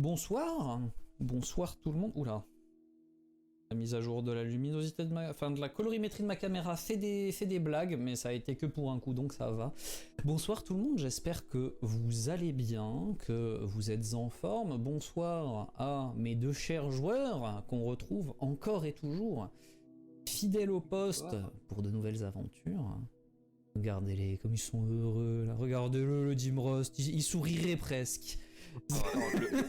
Bonsoir, bonsoir tout le monde. Oula, la mise à jour de la luminosité de la colorimétrie de ma caméra fait des blagues, mais ça a été que pour un coup, donc ça va. Bonsoir tout le monde, j'espère que vous allez bien, que vous êtes en forme. Bonsoir à mes deux chers joueurs qu'on retrouve encore et toujours fidèles au poste pour de nouvelles aventures. Regardez-les comme ils sont heureux là. Regardez-le, le Jim Rost, il sourirait presque.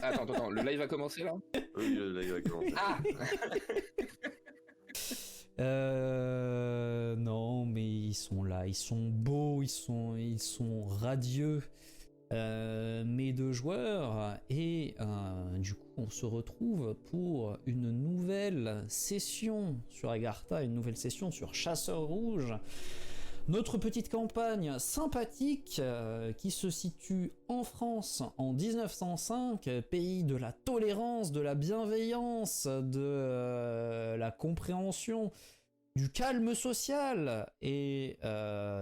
Attends, le live a commencé là? Oui, le live a commencé. Non, mais ils sont là, ils sont beaux, ils sont radieux. Mes deux joueurs, et du coup, on se retrouve pour une nouvelle session sur Agartha, une nouvelle session sur Chasseur Rouge. Notre petite campagne sympathique qui se situe en France en 1905, pays de la tolérance, de la bienveillance, de la compréhension, du calme social, et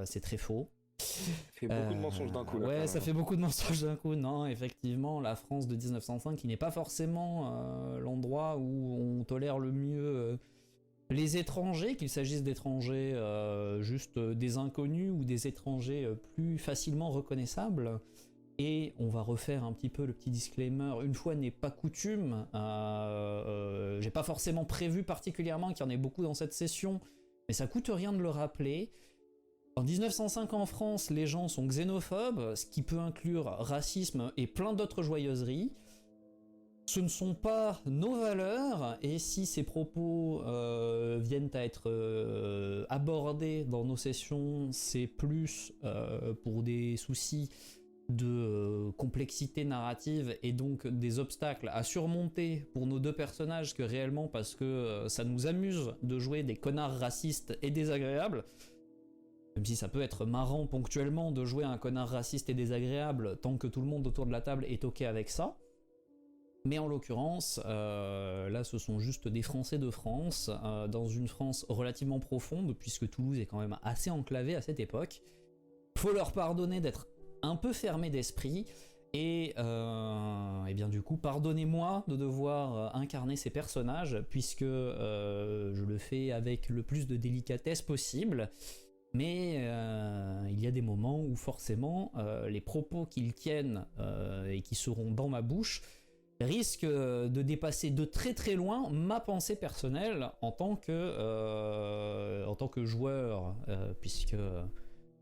c'est très faux. Ça fait beaucoup de mensonges d'un coup. Là, ouais, ça fait beaucoup de mensonges d'un coup. Non, effectivement, la France de 1905 qui n'est pas forcément l'endroit où on tolère le mieux les étrangers, qu'il s'agisse d'étrangers juste des inconnus ou des étrangers plus facilement reconnaissables. Et on va refaire un petit peu le petit disclaimer, une fois n'est pas coutume. J'ai pas forcément prévu particulièrement qu'il y en ait beaucoup dans cette session, mais ça coûte rien de le rappeler. En 1905 en France, les gens sont xénophobes, ce qui peut inclure racisme et plein d'autres joyeuseries. Ce ne sont pas nos valeurs, et si ces propos viennent à être abordés dans nos sessions, c'est plus pour des soucis de complexité narrative et donc des obstacles à surmonter pour nos deux personnages que réellement parce que ça nous amuse de jouer des connards racistes et désagréables. Même si ça peut être marrant ponctuellement de jouer un connard raciste et désagréable tant que tout le monde autour de la table est ok avec ça. Mais en l'occurrence, là ce sont juste des Français de France, dans une France relativement profonde, puisque Toulouse est quand même assez enclavée à cette époque. Faut leur pardonner d'être un peu fermés d'esprit, et bien du coup, pardonnez-moi de devoir incarner ces personnages, puisque je le fais avec le plus de délicatesse possible. Mais il y a des moments où forcément les propos qu'ils tiennent et qui seront dans ma bouche risquent de dépasser de très très loin ma pensée personnelle en tant que joueur, puisque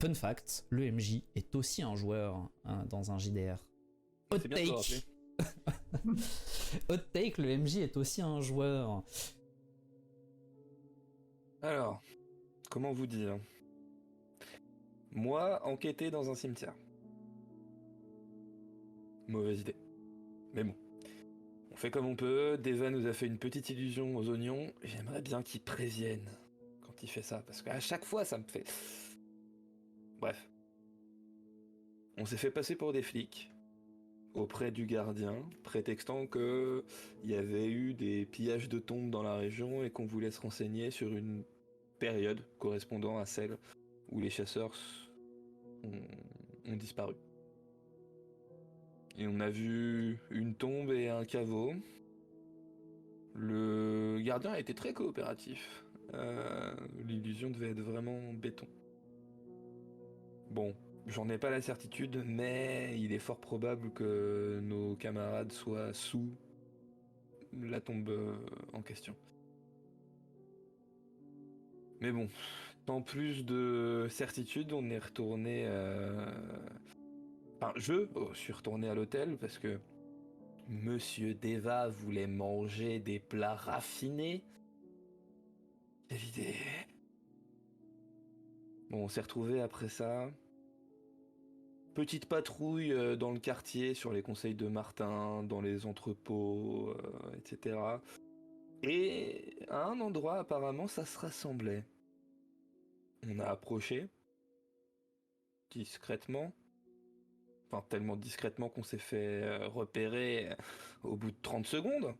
fun fact, le MJ est aussi un joueur dans un JDR. Hot take. Hot take, le MJ est aussi un joueur. Alors, comment vous dire? Moi, enquêter dans un cimetière. Mauvaise idée. Mais bon. On fait comme on peut, Deva nous a fait une petite illusion aux oignons, j'aimerais bien qu'il prévienne quand il fait ça, parce qu'à chaque fois ça me fait... Bref. On s'est fait passer pour des flics, auprès du gardien, prétextant que il y avait eu des pillages de tombes dans la région et qu'on voulait se renseigner sur une période correspondant à celle où les chasseurs ont disparu. Et on a vu une tombe et un caveau. Le gardien a été très coopératif. L'illusion devait être vraiment béton. Bon, j'en ai pas la certitude, mais il est fort probable que nos camarades soient sous la tombe en question. Mais bon, tant plus de certitude, on est retourné... Enfin, je suis retourné à l'hôtel parce que Monsieur Deva voulait manger des plats raffinés. Quelle idée. Bon, on s'est retrouvés après ça. Petite patrouille dans le quartier, sur les conseils de Martin, dans les entrepôts, etc. Et à un endroit, apparemment, ça se rassemblait. On a approché, discrètement. Enfin, tellement discrètement qu'on s'est fait repérer au bout de 30 secondes.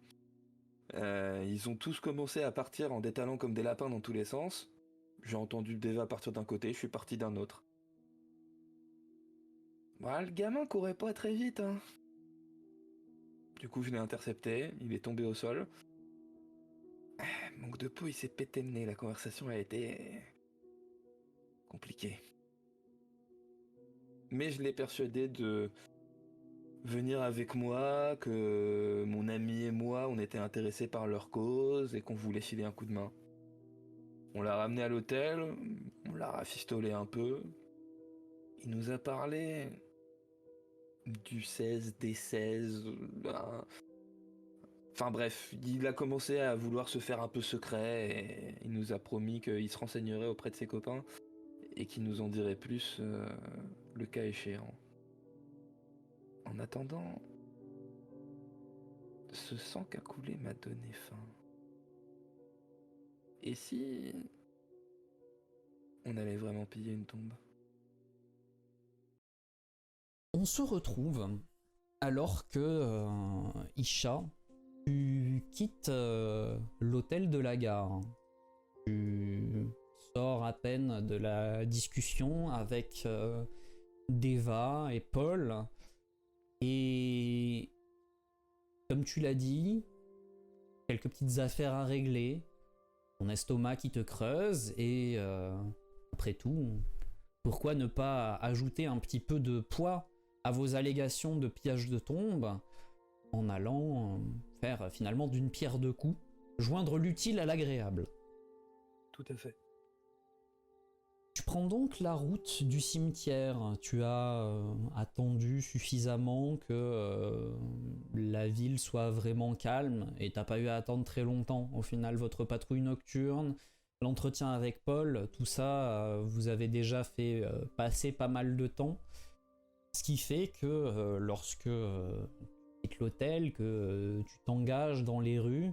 Ils ont tous commencé à partir en détalant comme des lapins dans tous les sens. J'ai entendu Deva partir d'un côté, je suis parti d'un autre. Bah, le gamin courait pas très vite, hein. Du coup, je l'ai intercepté, il est tombé au sol. Manque de peau, il s'est pété le nez. La conversation a été compliquée. Mais je l'ai persuadé de venir avec moi, que mon ami et moi, on était intéressés par leur cause et qu'on voulait filer un coup de main. On l'a ramené à l'hôtel, on l'a rafistolé un peu. Il nous a parlé du 16, des 16. Enfin bref, il a commencé à vouloir se faire un peu secret et il nous a promis qu'il se renseignerait auprès de ses copains et qu'il nous en dirait plus le cas échéant. En attendant, ce sang qu'a coulé m'a donné faim. Et si on allait vraiment piller une tombe? On se retrouve alors que Isha, tu quittes l'hôtel de la gare. Tu sors à peine de la discussion avec Deva et Paul. Et comme tu l'as dit, quelques petites affaires à régler, ton estomac qui te creuse et après tout, pourquoi ne pas ajouter un petit peu de poids à vos allégations de pillage de tombe en allant faire finalement d'une pierre deux coups, joindre l'utile à l'agréable. Tout à fait. Tu prends donc la route du cimetière. Tu as attendu suffisamment que la ville soit vraiment calme et t'as pas eu à attendre très longtemps. Au final, votre patrouille nocturne, l'entretien avec Paul, tout ça, vous avez déjà fait passer pas mal de temps. Ce qui fait que lorsque tu quittes l'hôtel, que tu t'engages dans les rues,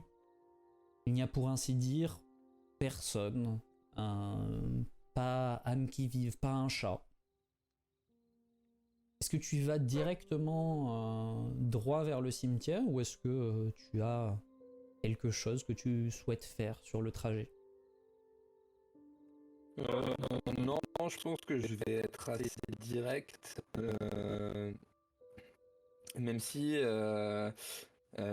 il n'y a pour ainsi dire personne. Pas âme qui vive, pas un chat. Est-ce que tu vas directement droit vers le cimetière ou est-ce que tu as quelque chose que tu souhaites faire sur le trajet? Non, je pense que je vais être assez direct, même si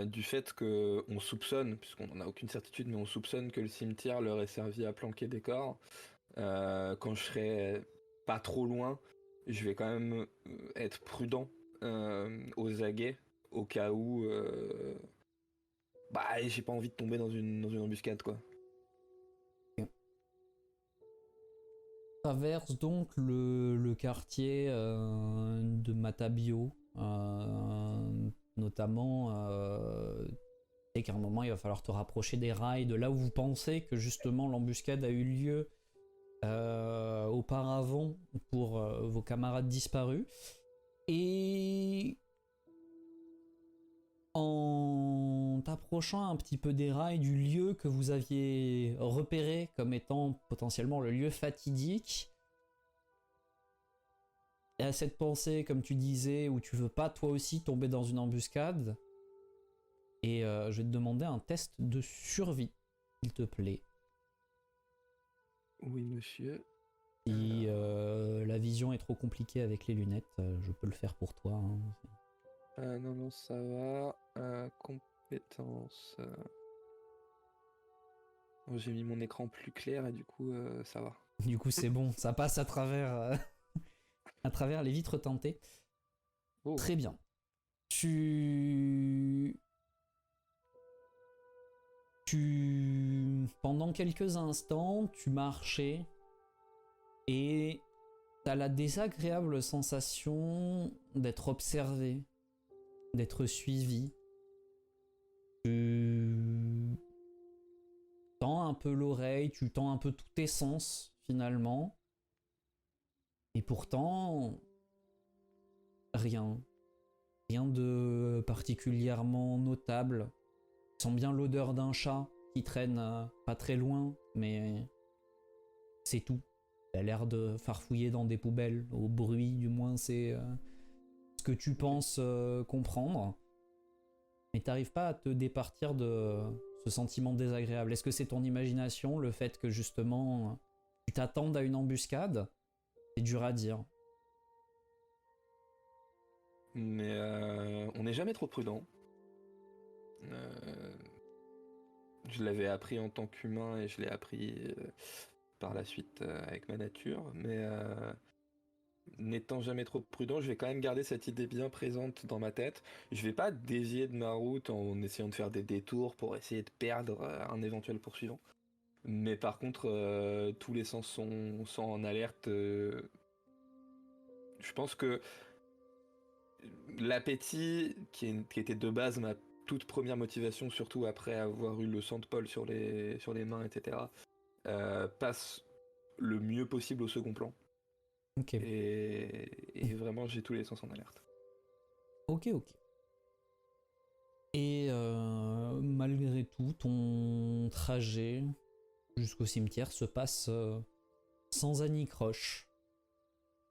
du fait qu'on soupçonne, puisqu'on n'en a aucune certitude, mais on soupçonne que le cimetière leur ait servi à planquer des corps, quand je serai pas trop loin, je vais quand même être prudent aux aguets, au cas où j'ai pas envie de tomber dans une embuscade, quoi. Traverse donc le quartier de Matabio, notamment et qu'à un moment il va falloir te rapprocher des rails de là où vous pensez que justement l'embuscade a eu lieu auparavant pour vos camarades disparus. Et en t'approchant un petit peu des rails du lieu que vous aviez repéré comme étant potentiellement le lieu fatidique, et à cette pensée, comme tu disais, où tu veux pas toi aussi tomber dans une embuscade, et je vais te demander un test de survie, s'il te plaît. Oui, monsieur. Si la vision est trop compliquée avec les lunettes, je peux le faire pour toi. Hein. Non, ça va. Compétences. J'ai mis mon écran plus clair et du coup, ça va. Du coup, c'est bon, ça passe à travers les vitres teintées. Oh. Très bien. Pendant quelques instants, tu marchais et t'as la désagréable sensation d'être observé, d'être suivi. Tu tends un peu l'oreille, tu tends un peu tous tes sens finalement. Et pourtant, rien de particulièrement notable. Tu sens bien l'odeur d'un chat qui traîne pas très loin, mais c'est tout. Il a l'air de farfouiller dans des poubelles. Au bruit, du moins, c'est ce que tu penses comprendre. Mais t'arrives pas à te départir de ce sentiment désagréable. Est-ce que c'est ton imagination, le fait que justement tu t'attendes à une embuscade? C'est dur à dire. Mais on n'est jamais trop prudent. Euh, je l'avais appris en tant qu'humain et je l'ai appris par la suite avec ma nature, mais n'étant jamais trop prudent, je vais quand même garder cette idée bien présente dans ma tête. Je vais pas dévier de ma route en essayant de faire des détours pour essayer de perdre un éventuel poursuivant. Mais par contre, tous les sens sont en alerte. Je pense que l'appétit, qui était de base ma toute première motivation, surtout après avoir eu le sang de Paul sur les mains, etc., passe le mieux possible au second plan. Ok. Et vraiment, j'ai tous les sens en alerte. Ok. Et malgré tout, ton trajet jusqu'au cimetière se passe sans anicroche.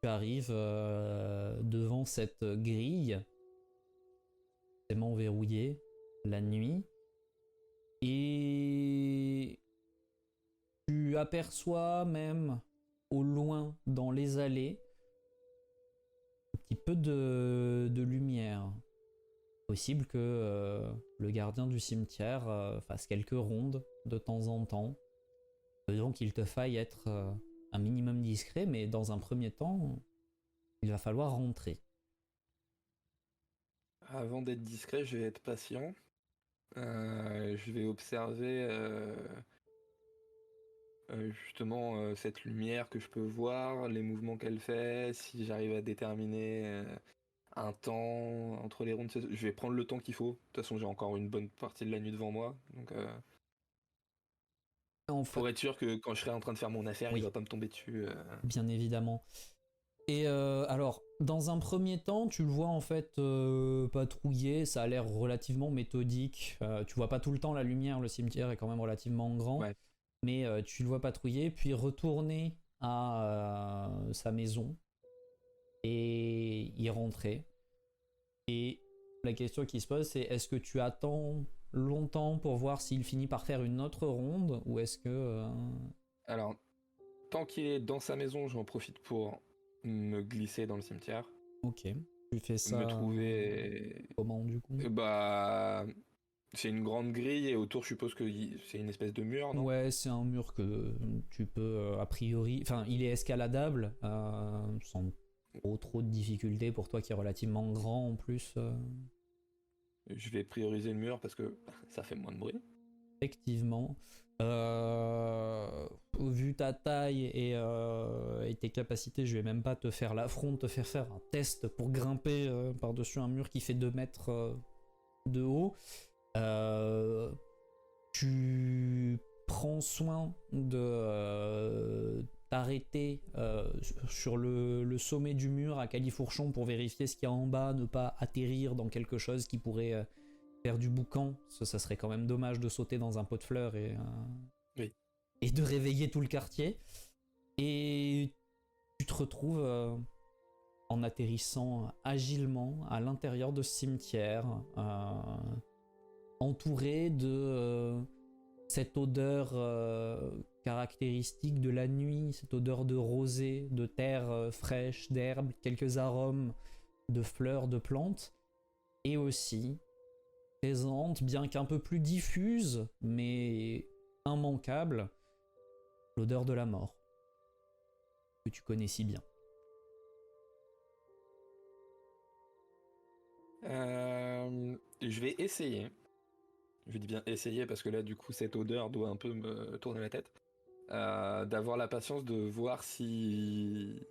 Tu arrives devant cette grille, forcément verrouillée, la nuit, et tu aperçois même au loin dans les allées un petit peu de lumière. Possible que le gardien du cimetière fasse quelques rondes de temps en temps. Donc il te faille être un minimum discret, mais dans un premier temps, il va falloir rentrer. Avant d'être discret, je vais être patient. Je vais observer justement cette lumière que je peux voir, les mouvements qu'elle fait, si j'arrive à déterminer un temps entre les rondes. Je vais prendre le temps qu'il faut. De toute façon, j'ai encore une bonne partie de la nuit devant moi. Donc, En fait, pour être sûr que quand je serai en train de faire mon affaire, il oui, va pas me tomber dessus. bien évidemment. Et alors, dans un premier temps, tu le vois en fait patrouiller, ça a l'air relativement méthodique. Tu vois pas tout le temps la lumière, le cimetière est quand même relativement grand, Ouais. mais tu le vois patrouiller, puis retourner à sa maison et y rentrer. Et la question qui se pose, c'est est-ce que tu attends longtemps pour voir s'il finit par faire une autre ronde, ou est-ce que... Alors, tant qu'il est dans sa maison, j'en profite pour me glisser dans le cimetière, Ok, tu fais me ça trouver. comment du coup? Bah, c'est une grande grille et autour, je suppose que c'est une espèce de mur, non? Ouais, c'est un mur que tu peux a priori... Enfin, il est escaladable, sans trop de difficultés pour toi qui est relativement grand en plus. Je vais prioriser le mur parce que ça fait moins de bruit. Effectivement. Vu ta taille et tes capacités, je vais même pas te faire l'affront de te faire un test pour grimper par-dessus un mur qui fait 2 mètres de haut. Tu prends soin de t'arrêter sur le sommet du mur à califourchon pour vérifier ce qu'il y a en bas, ne pas atterrir dans quelque chose qui pourrait faire du boucan. Ça serait quand même dommage de sauter dans un pot de fleurs Oui. et de réveiller tout le quartier. Et tu te retrouves en atterrissant agilement à l'intérieur de ce cimetière, entouré de cette odeur caractéristique de la nuit, cette odeur de rosée, de terre fraîche, d'herbe, quelques arômes de fleurs, de plantes, et aussi présente, bien qu'un peu plus diffuse, mais immanquable, l'odeur de la mort, que tu connais si bien. Je vais essayer. Je dis bien essayer parce que là, du coup, cette odeur doit un peu me tourner la tête. D'avoir la patience de voir s'il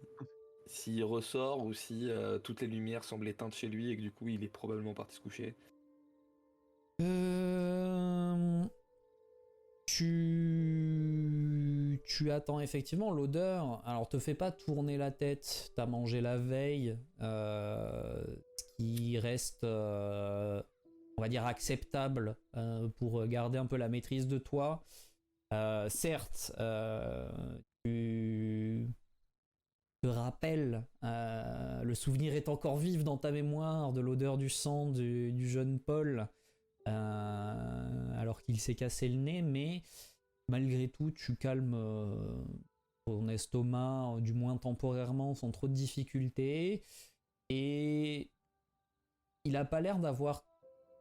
ressort ou si toutes les lumières semblent éteintes chez lui et que du coup, il est probablement parti se coucher. Tu attends effectivement l'odeur. Alors te fais pas tourner la tête. T'as mangé la veille, ce qui reste, on va dire, acceptable pour garder un peu la maîtrise de toi. Certes, tu te rappelles, le souvenir est encore vif dans ta mémoire de l'odeur du sang du jeune Paul. Alors qu'il s'est cassé le nez, mais malgré tout, tu calmes ton estomac, du moins temporairement, sans trop de difficultés. Et il a pas l'air d'avoir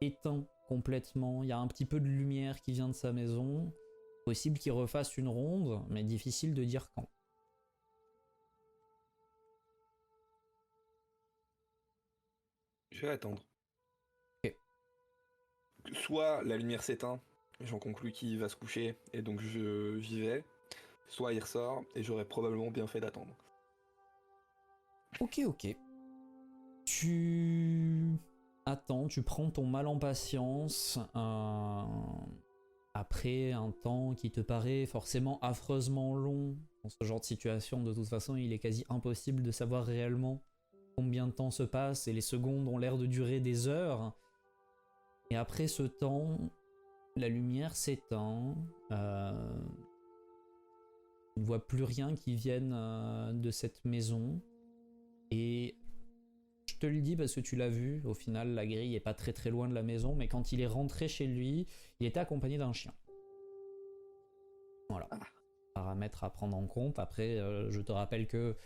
éteint complètement. Il y a un petit peu de lumière qui vient de sa maison. Possible qu'il refasse une ronde, mais difficile de dire quand. Je vais attendre. Ok. Soit la lumière s'éteint, j'en conclus qu'il va se coucher, et donc j'y vais. Soit il ressort, et j'aurais probablement bien fait d'attendre. Ok. Tu attends, tu prends ton mal en patience. Après un temps qui te paraît forcément affreusement long. Dans ce genre de situation, de toute façon, il est quasi impossible de savoir réellement combien de temps se passe, et les secondes ont l'air de durer des heures. Et après ce temps, la lumière s'éteint. Tu ne vois plus rien qui vienne de cette maison. Et je te le dis parce que tu l'as vu, au final la grille est pas très très loin de la maison, mais quand il est rentré chez lui, il était accompagné d'un chien. Voilà. Paramètre à prendre en compte. Après, je te rappelle que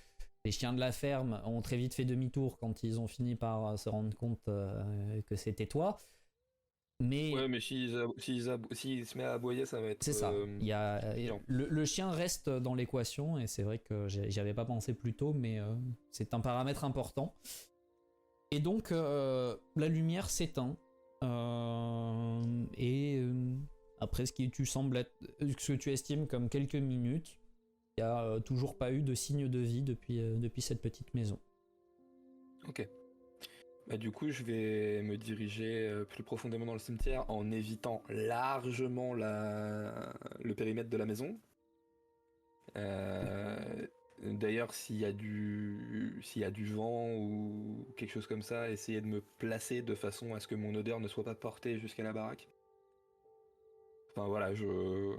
les chiens de la ferme ont très vite fait demi-tour quand ils ont fini par se rendre compte que c'était toi. Mais Ouais, mais s'il se met à aboyer, ça va être... c'est ça. chiant. Le chien reste dans l'équation, et c'est vrai que j'y avais pas pensé plus tôt, mais c'est un paramètre important. Et donc, la lumière s'éteint. Après ce qui ce que tu estimes comme quelques minutes, il n'y a toujours pas eu de signe de vie depuis cette petite maison. Ok. Bah, du coup, je vais me diriger plus profondément dans le cimetière en évitant largement le périmètre de la maison. D'ailleurs, s'il y a du vent ou quelque chose comme ça, essayer de me placer de façon à ce que mon odeur ne soit pas portée jusqu'à la baraque. Enfin voilà, je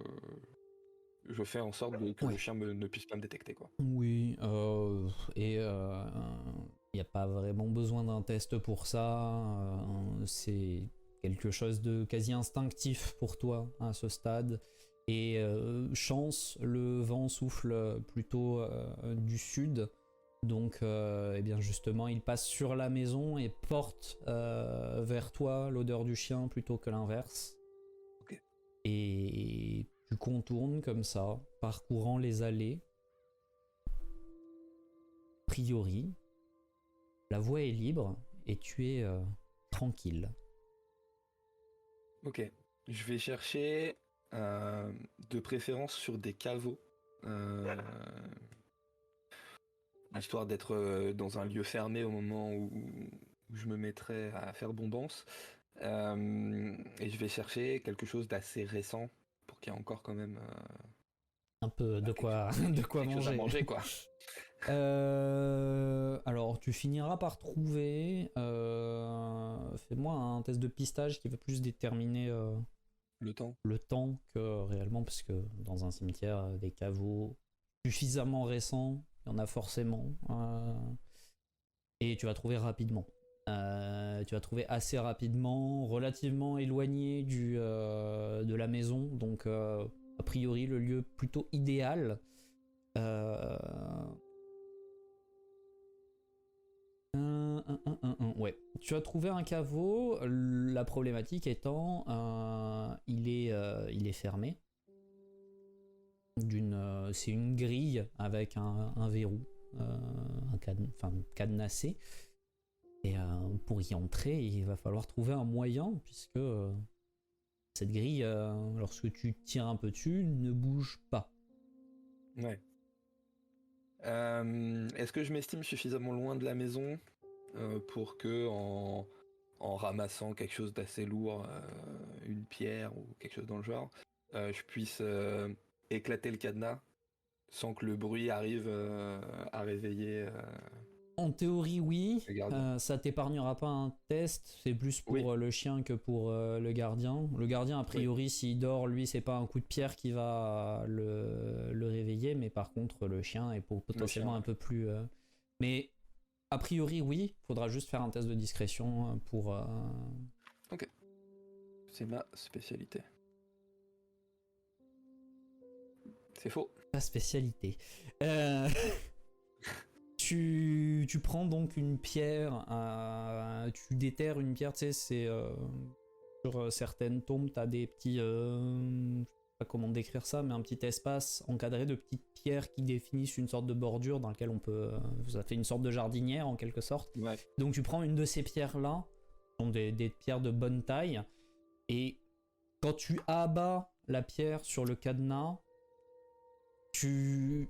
fais en sorte que le chien ne puisse pas me détecter, quoi. Oui, il n'y a pas vraiment besoin d'un test pour ça. C'est quelque chose de quasi instinctif pour toi à ce stade. Et chance, le vent souffle plutôt du sud. Donc, eh bien justement, il passe sur la maison et porte vers toi l'odeur du chien plutôt que l'inverse. Ok. Et tu contournes comme ça, parcourant les allées. A priori, la voie est libre et tu es tranquille. Ok. Je vais chercher de préférence sur des caveaux. Histoire d'être dans un lieu fermé au moment où je me mettrai à faire bombance. Et je vais chercher quelque chose d'assez récent pour qu'il y ait encore quand même Un peu de quoi quelque chose à manger. manger, quoi. Alors, tu finiras par trouver. Fais-moi un test de pistage qui va plus déterminer Le temps. le temps que réellement, parce que dans un cimetière, des caveaux suffisamment récents, il y en a forcément. Et tu vas trouver rapidement. Tu vas trouver assez rapidement, relativement éloigné de la maison, donc a priori le lieu plutôt idéal. Ouais, tu as trouvé un caveau. La problématique étant, il est fermé. C'est une grille avec un verrou, cadenassé. Et pour y entrer, il va falloir trouver un moyen, puisque cette grille, lorsque tu tires un peu dessus, ne bouge pas. Ouais. Est-ce que je m'estime suffisamment loin de la maison pour que en ramassant quelque chose d'assez lourd, une pierre ou quelque chose dans le genre, je puisse éclater le cadenas sans que le bruit arrive à réveiller En théorie, oui. le gardien. Ça t'épargnera pas un test. C'est plus pour Oui. le chien que pour le gardien. Le gardien, a priori, s'il dort, lui, c'est pas un coup de pierre qui va le réveiller. Mais par contre, le chien est potentiellement un peu plus... Mais a priori, oui. Faudra juste faire un test de discrétion pour... Ok. C'est ma spécialité. C'est faux. Ta spécialité. Tu prends donc une pierre, tu déterres une pierre, tu sais, c'est sur certaines tombes, t'as des petits... je sais pas comment décrire ça, mais un petit espace encadré de petites pierres qui définissent une sorte de bordure dans laquelle on peut... ça fait une sorte de jardinière en quelque sorte. Ouais. Donc tu prends une de ces pierres-là, ce sont des pierres de bonne taille, et quand tu abats la pierre sur le cadenas, tu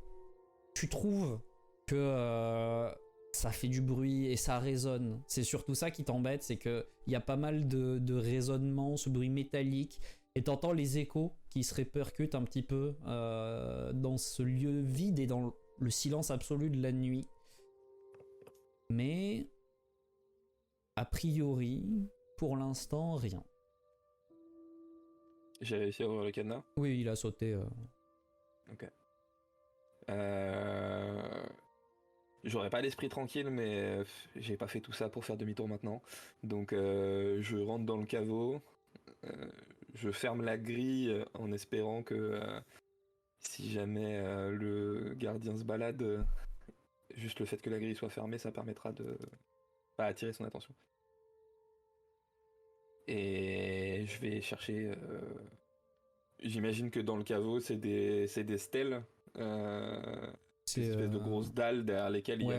trouves que ça fait du bruit et ça résonne. C'est surtout ça qui t'embête, c'est qu'il y a pas mal de résonnements, ce bruit métallique, et t'entends les échos qui se répercutent un petit peu dans ce lieu vide et dans le silence absolu de la nuit. Mais, a priori, pour l'instant, rien. J'ai réussi à ouvrir le cadenas. Oui, il a sauté. Ok. J'aurais pas l'esprit tranquille, mais j'ai pas fait tout ça pour faire demi-tour maintenant. Donc je rentre dans le caveau, je ferme la grille en espérant que si jamais le gardien se balade, juste le fait que la grille soit fermée, ça permettra de pas attirer son attention. Et je vais chercher. J'imagine que dans le caveau, c'est des stèles. Ces espèces de grosses dalles derrière lesquelles il y a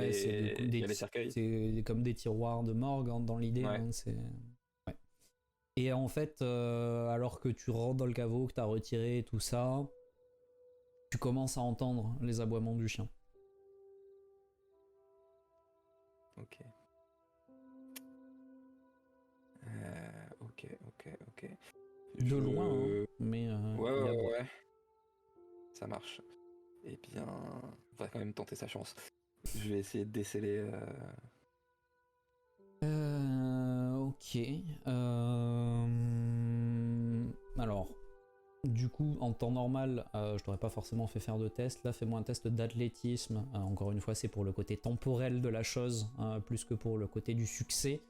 les cercueils. C'est comme des tiroirs de morgue dans l'idée. Ouais. Hein, ouais. Et en fait, alors que tu rentres dans le caveau, que tu as retiré tout ça, tu commences à entendre les aboiements du chien. Ok. Ok. De loin, hein, mais... Ouais. Ça marche. Eh bien, on va quand même tenter sa chance. Je vais essayer de déceler... Ok. Alors, du coup, en temps normal, je t'aurais pas forcément fait faire de test. Là, fais-moi un test d'athlétisme. Encore une fois, c'est pour le côté temporel de la chose, plus que pour le côté du succès.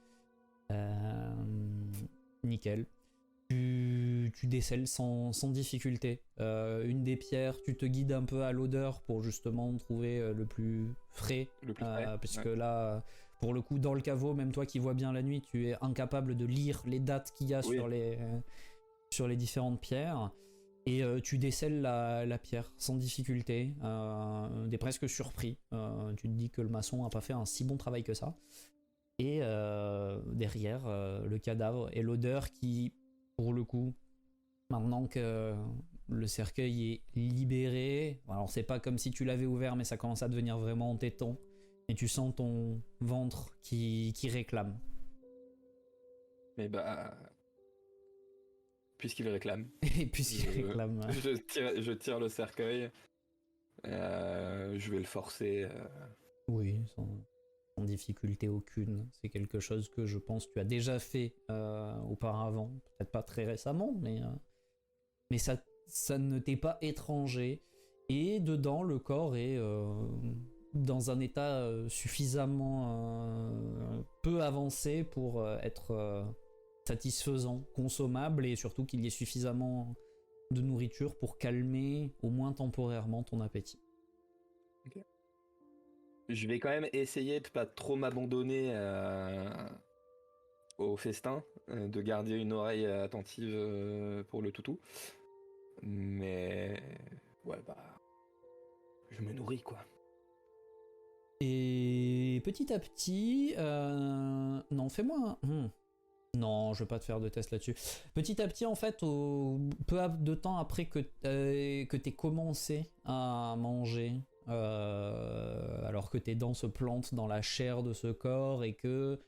Nickel. Tu décèles sans difficulté une des pierres, tu te guides un peu à l'odeur pour justement trouver le plus frais, puisque ouais. Là, pour le coup, dans le caveau, même toi qui vois bien la nuit, tu es incapable de lire les dates qu'il y a sur les différentes pierres, et tu décèles la pierre sans difficulté, t'es presque surpris, tu te dis que le maçon a pas fait un si bon travail que ça, et derrière le cadavre et l'odeur qui, pour le coup, maintenant que le cercueil est libéré, alors c'est pas comme si tu l'avais ouvert, mais ça commence à devenir vraiment entêtant, et tu sens ton ventre qui réclame. Mais bah... puisqu'il réclame. Et puisqu'il réclame... Je tire le cercueil, je vais le forcer... Oui, sans difficulté aucune. C'est quelque chose que je pense que tu as déjà fait auparavant, peut-être pas très récemment, mais ça ne t'est pas étranger. Et dedans, le corps est dans un état suffisamment peu avancé pour être satisfaisant, consommable, et surtout qu'il y ait suffisamment de nourriture pour calmer, au moins temporairement, ton appétit. Okay. Je vais quand même essayer de pas trop m'abandonner au festin, de garder une oreille attentive pour le toutou. Mais ouais, bah je me nourris quoi. Et petit à petit, non, fais-moi un... Non, je vais pas te faire de test là-dessus. Petit à petit, en fait, peu de temps après que t'aies commencé à manger, alors que tes dents se plantent dans la chair de ce corps et que,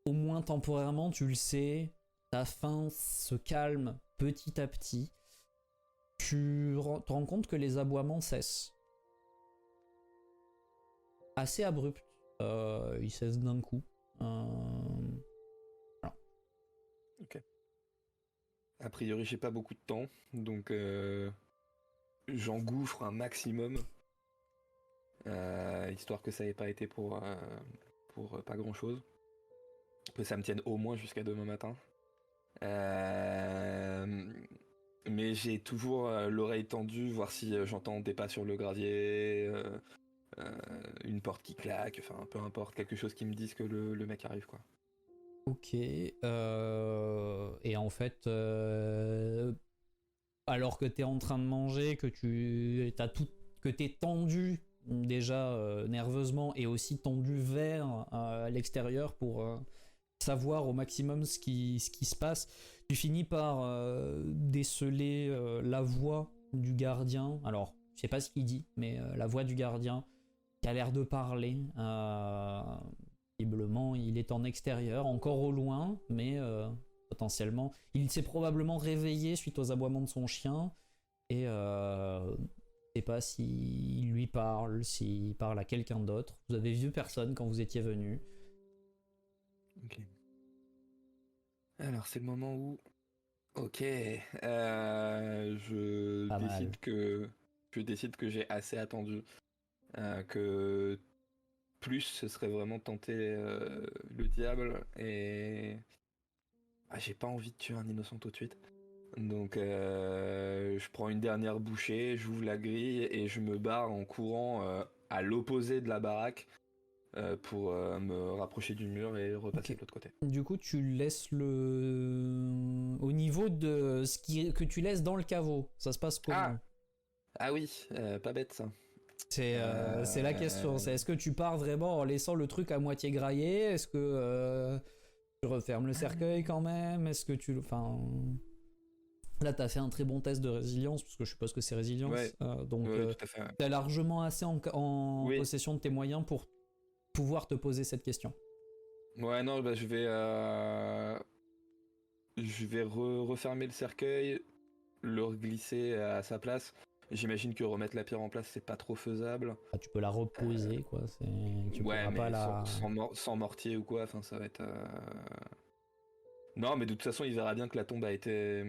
au moins temporairement, tu le sais, ta faim se calme petit à petit, tu te rends compte que les aboiements cessent. Assez abrupt, ils cessent d'un coup. Voilà. Ok. A priori, j'ai pas beaucoup de temps, donc j'engouffre un maximum, histoire que ça ait pas été pour pas grand chose, que ça me tienne au moins jusqu'à demain matin. Mais j'ai toujours l'oreille tendue, voir si j'entends des pas sur le gravier, une porte qui claque, enfin peu importe, quelque chose qui me dise que le mec arrive quoi. Ok. Et en fait, alors que t'es en train de manger, que t'es tendu déjà nerveusement et aussi tendu vers l'extérieur pour savoir au maximum ce qui se passe, tu finis par déceler la voix du gardien. Alors, je sais pas ce qu'il dit, mais la voix du gardien qui a l'air de parler. Visiblement, il est en extérieur, encore au loin, mais potentiellement, il s'est probablement réveillé suite aux aboiements de son chien et je sais pas s'il lui parle, s'il parle à quelqu'un d'autre. Vous avez vu personne quand vous étiez venu. Ok. Alors, c'est le moment où. Ok. Pas mal. Je décide que j'ai assez attendu. Que plus ce serait vraiment tenter le diable et. Ah, j'ai pas envie de tuer un innocent tout de suite. Donc je prends une dernière bouchée, j'ouvre la grille et je me barre en courant à l'opposé de la baraque pour me rapprocher du mur et repasser Ok. de l'autre côté. Du coup, tu laisses le... Au niveau de que tu laisses dans le caveau, ça se passe Ah! comment? Ah oui, pas bête ça. C'est la question. Euh, C'est est-ce que tu pars vraiment en laissant le truc à moitié graillé? Est-ce que tu refermes le cercueil quand même? Est-ce que tu... Enfin... Là, t'as fait un très bon test de résilience, parce que je suppose que c'est résilience. Ouais, Donc, ouais, tout à fait. t'es largement assez en Oui. possession de tes moyens pour pouvoir te poser cette question. Ouais, non, bah, je vais refermer le cercueil, le glisser à sa place. J'imagine que remettre la pierre en place, c'est pas trop faisable. Ah, tu peux la reposer, quoi. Tu Ouais, pourras pas mais la... sans mortier ou quoi, enfin, ça va être. Non, mais de toute façon, il verra bien que la tombe a été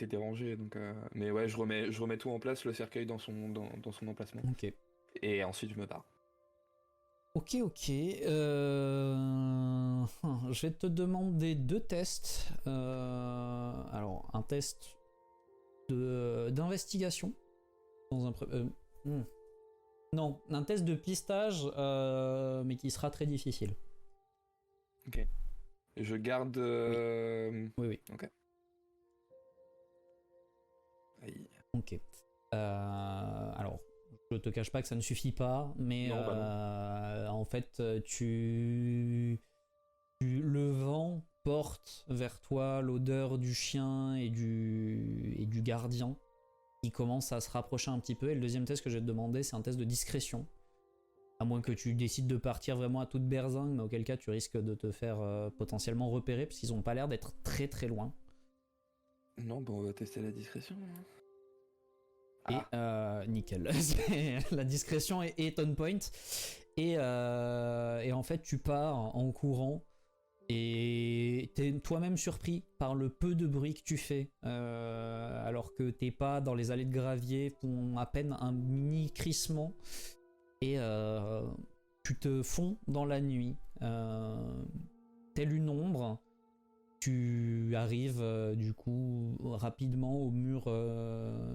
dérangée. Donc, mais ouais, je remets tout en place, le cercueil dans son emplacement. Ok. Et ensuite, je me barre. Ok, ok. Je vais te demander deux tests. Alors, un test d'investigation. Dans un... Non, un test de pistage, mais qui sera très difficile. Ok. Je garde. Oui. Oui. Ok. Aïe. Ok. Alors, je te cache pas que ça ne suffit pas, mais Non, bah non. en fait, le vent porte vers toi l'odeur du chien et du gardien qui commence à se rapprocher un petit peu. Et le deuxième test que je vais te demander, c'est un test de discrétion. À moins que tu décides de partir vraiment à toute berzingue, mais auquel cas tu risques de te faire potentiellement repérer, parce qu'ils ont pas l'air d'être très très loin. Non, bah on va tester la discrétion. Et nickel. La discrétion est on point. Et en fait, tu pars en courant et t'es toi-même surpris par le peu de bruit que tu fais. Alors que tes pas dans les allées de gravier font à peine un mini crissement. Et tu te fonds dans la nuit. Telle une ombre. Tu arrives du coup rapidement au mur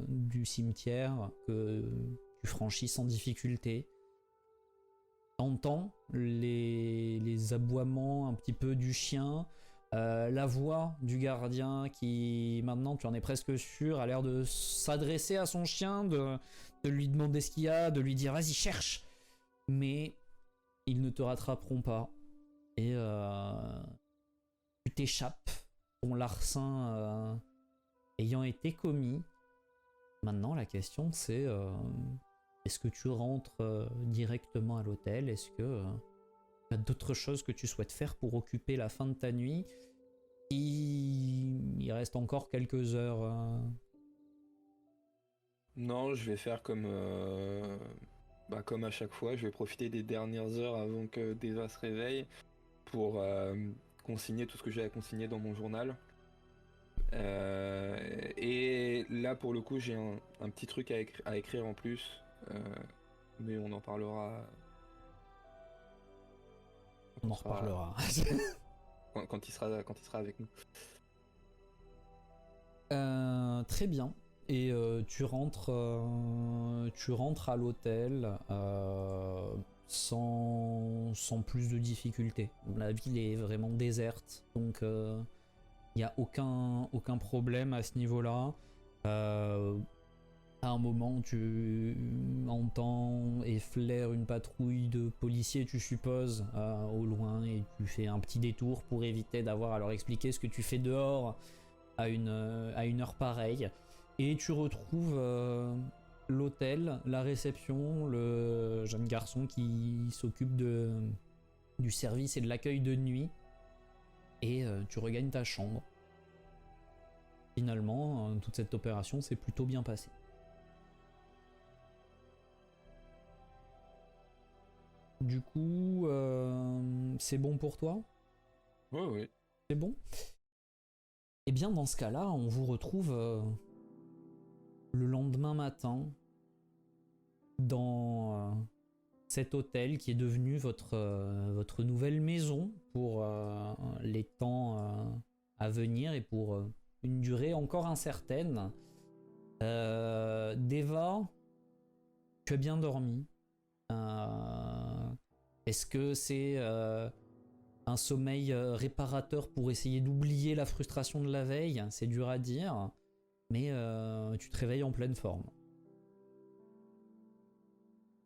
du cimetière que tu franchis sans difficulté. T'entends les aboiements un petit peu du chien, la voix du gardien qui maintenant tu en es presque sûr a l'air de s'adresser à son chien, de lui demander ce qu'il y a, de lui dire vas-y cherche, mais ils ne te rattraperont pas et tu t'échappes, ton larcin ayant été commis. Maintenant, la question c'est est-ce que tu rentres directement à l'hôtel? Est-ce que tu as d'autres choses que tu souhaites faire pour occuper la fin de ta nuit? Il reste encore quelques heures. Non, je vais faire comme à chaque fois. Je vais profiter des dernières heures avant que Deva se réveille pour consigner tout ce que j'ai à consigner dans mon journal. Et là, pour le coup, j'ai un petit truc à écrire en plus. Mais on en parlera. On en reparlera. Quand il sera avec nous. Très bien. Et tu rentres à l'hôtel. sans plus de difficultés. La ville est vraiment déserte, donc il n'y a aucun problème à ce niveau-là. À un moment, tu entends et flaires une patrouille de policiers, tu supposes, au loin, et tu fais un petit détour pour éviter d'avoir à leur expliquer ce que tu fais dehors à une heure pareille. Et tu retrouves l'hôtel, la réception, le jeune garçon qui s'occupe du service et de l'accueil de nuit. Et tu regagnes ta chambre. Finalement, toute cette opération s'est plutôt bien passée. Du coup, c'est bon pour toi? Oui. C'est bon? Eh bien, dans ce cas-là, on vous retrouve le lendemain matin dans cet hôtel qui est devenu votre nouvelle maison pour les temps à venir et pour une durée encore incertaine. Deva, tu as bien dormi. Est-ce que c'est un sommeil réparateur pour essayer d'oublier la frustration de la veille? C'est dur à dire, mais tu te réveilles en pleine forme.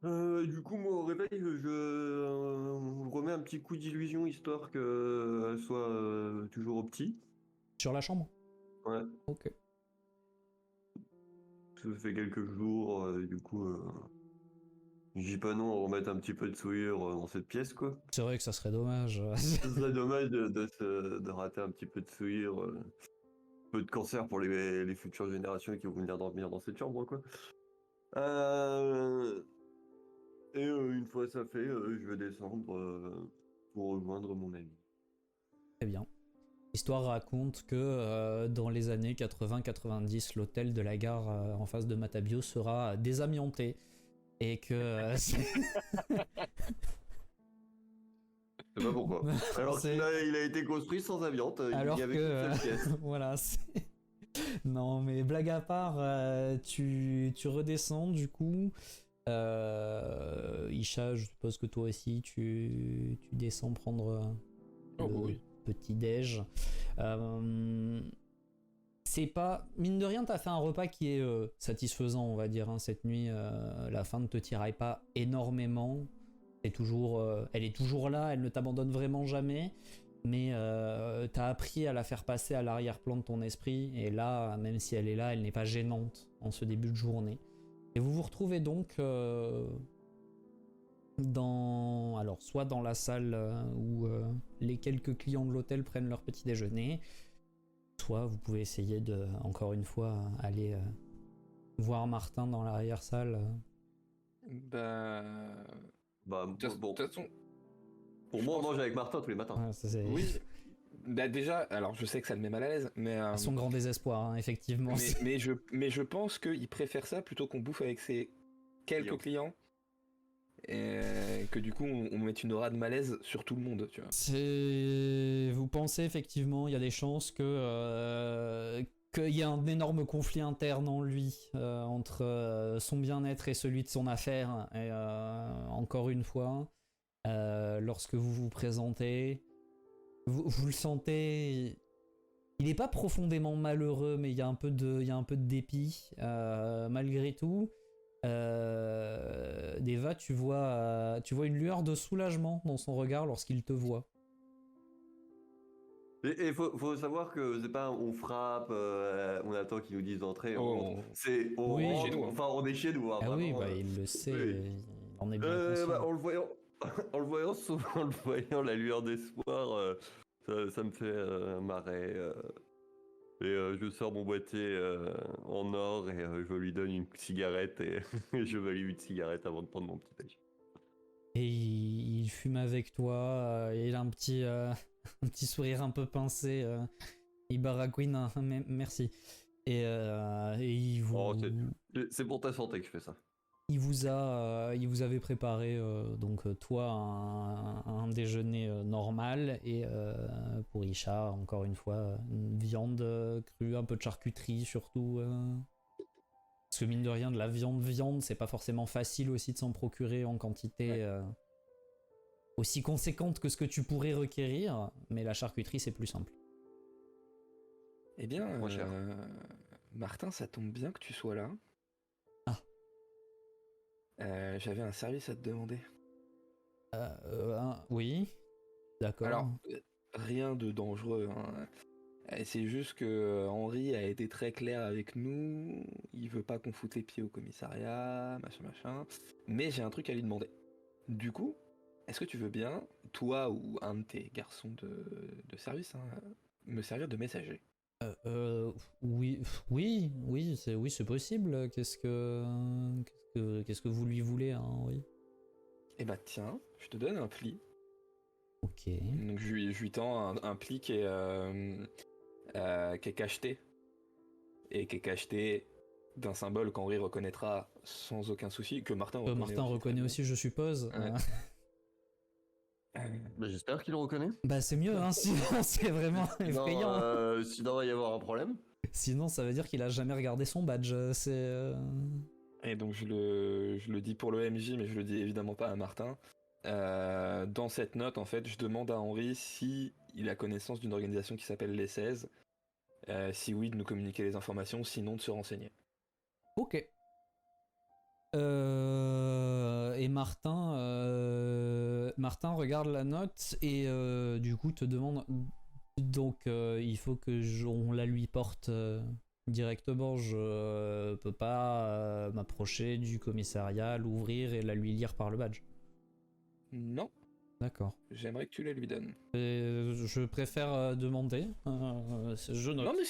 Du coup, moi, au réveil, je remets un petit coup d'illusion histoire qu'elle soit toujours au petit. Sur la chambre? Ouais. Ok. Ça fait quelques jours, du coup, je dis pas non à remettre un petit peu de souillure dans cette pièce, quoi. C'est vrai que ça serait dommage. Ce serait dommage de rater un petit peu de souillure, un peu de cancer pour les futures générations qui vont venir dormir dans cette chambre, quoi. Et une fois ça fait, je vais descendre pour rejoindre mon ami. Très bien. L'histoire raconte que dans les années 80-90, l'hôtel de la gare en face de Matabio sera désamianté. Et que... Je sais pas pourquoi. Alors qu'il a été construit sans amiante, alors il y avait que... qu'une seule pièce. voilà, non, mais blague à part, tu redescends du coup. Isha, je suppose que toi aussi, tu descends prendre le petit déj. C'est pas... Mine de rien, t'as fait un repas qui est satisfaisant, on va dire, hein, cette nuit. La faim ne te tiraille pas énormément. Elle est toujours là, elle ne t'abandonne vraiment jamais. Mais t'as appris à la faire passer à l'arrière-plan de ton esprit. Et là, même si elle est là, elle n'est pas gênante en ce début de journée. Et vous vous retrouvez donc alors, soit dans la salle où les quelques clients de l'hôtel prennent leur petit déjeuner, soit vous pouvez essayer de, encore une fois, aller voir Martin dans l'arrière-salle. Bah, De toute façon, pour moi, on mange avec Martin tous les matins. Ouais, oui. Bah déjà, alors je sais que ça le met mal à l'aise, mais à son grand désespoir, hein, effectivement. Mais je pense qu'il préfère ça plutôt qu'on bouffe avec ses quelques clients. Et que du coup on mette une aura de malaise sur tout le monde, tu vois. Vous pensez effectivement, il y a des chances que qu'il y ait un énorme conflit interne en lui entre son bien-être et celui de son affaire. Et encore une fois, lorsque vous vous présentez, vous le sentez. Il n'est pas profondément malheureux, mais il y a un peu de dépit malgré tout. Deva, tu vois une lueur de soulagement dans son regard lorsqu'il te voit. Et faut savoir que c'est pas on frappe, on attend qu'ils nous disent d'entrer. On rentre, nous, hein. enfin on est chez nous. Hein, Ah vraiment, oui, bah, il le sait, oui. il en est bien conscient. En le voyant, en le voyant la lueur d'espoir, ça me fait marrer. Et je sors mon boîtier en or et je lui donne une cigarette et je valide une cigarette avant de prendre mon petit déj. Et il fume avec toi, il a un petit sourire un peu pincé, il baragouine, hein, merci. Et il vous... Oh, c'est pour ta santé que je fais ça. Il vous avait préparé donc toi un déjeuner normal et pour Isha encore une fois une viande crue, un peu de charcuterie surtout. Parce que mine de rien de la viande c'est pas forcément facile aussi de s'en procurer en quantité aussi conséquente que ce que tu pourrais requérir, mais la charcuterie c'est plus simple. Eh bien, Moins cher. Martin, ça tombe bien que tu sois là. Ah. J'avais un service à te demander. Oui, d'accord. Alors, rien de dangereux, hein. C'est juste que Henri a été très clair avec nous. Il veut pas qu'on foute les pieds au commissariat, machin. Mais j'ai un truc à lui demander. Du coup, est-ce que tu veux bien, toi ou un de tes garçons de service, hein, me servir de messager? Oui, c'est possible. Qu'est-ce que vous lui voulez, hein, oui. Eh bah tiens, je te donne un pli. Ok. Donc je lui tends un pli qui est cacheté. Et qui est cacheté d'un symbole qu'Henri reconnaîtra sans aucun souci, que Martin reconnaît Martin aussi, reconnaît très aussi, je suppose. Ouais. bien. Bah, j'espère qu'il le reconnaît. Bah c'est mieux, hein, sinon c'est vraiment effrayant. Sinon, il va y avoir un problème. Sinon ça veut dire qu'il a jamais regardé son badge. Et donc je le dis pour le MJ, mais je le dis évidemment pas à Martin. Dans cette note, en fait, je demande à Henri si il a connaissance d'une organisation qui s'appelle les 16. Si oui, de nous communiquer les informations, sinon de se renseigner. Ok. Et Martin regarde la note et du coup te demande. Donc il faut que on la lui porte directement. Je peux pas m'approcher du commissariat, l'ouvrir et la lui lire par le badge. Non, D'accord. j'aimerais que tu la lui donnes. Je préfère demander. Je note. Non, mais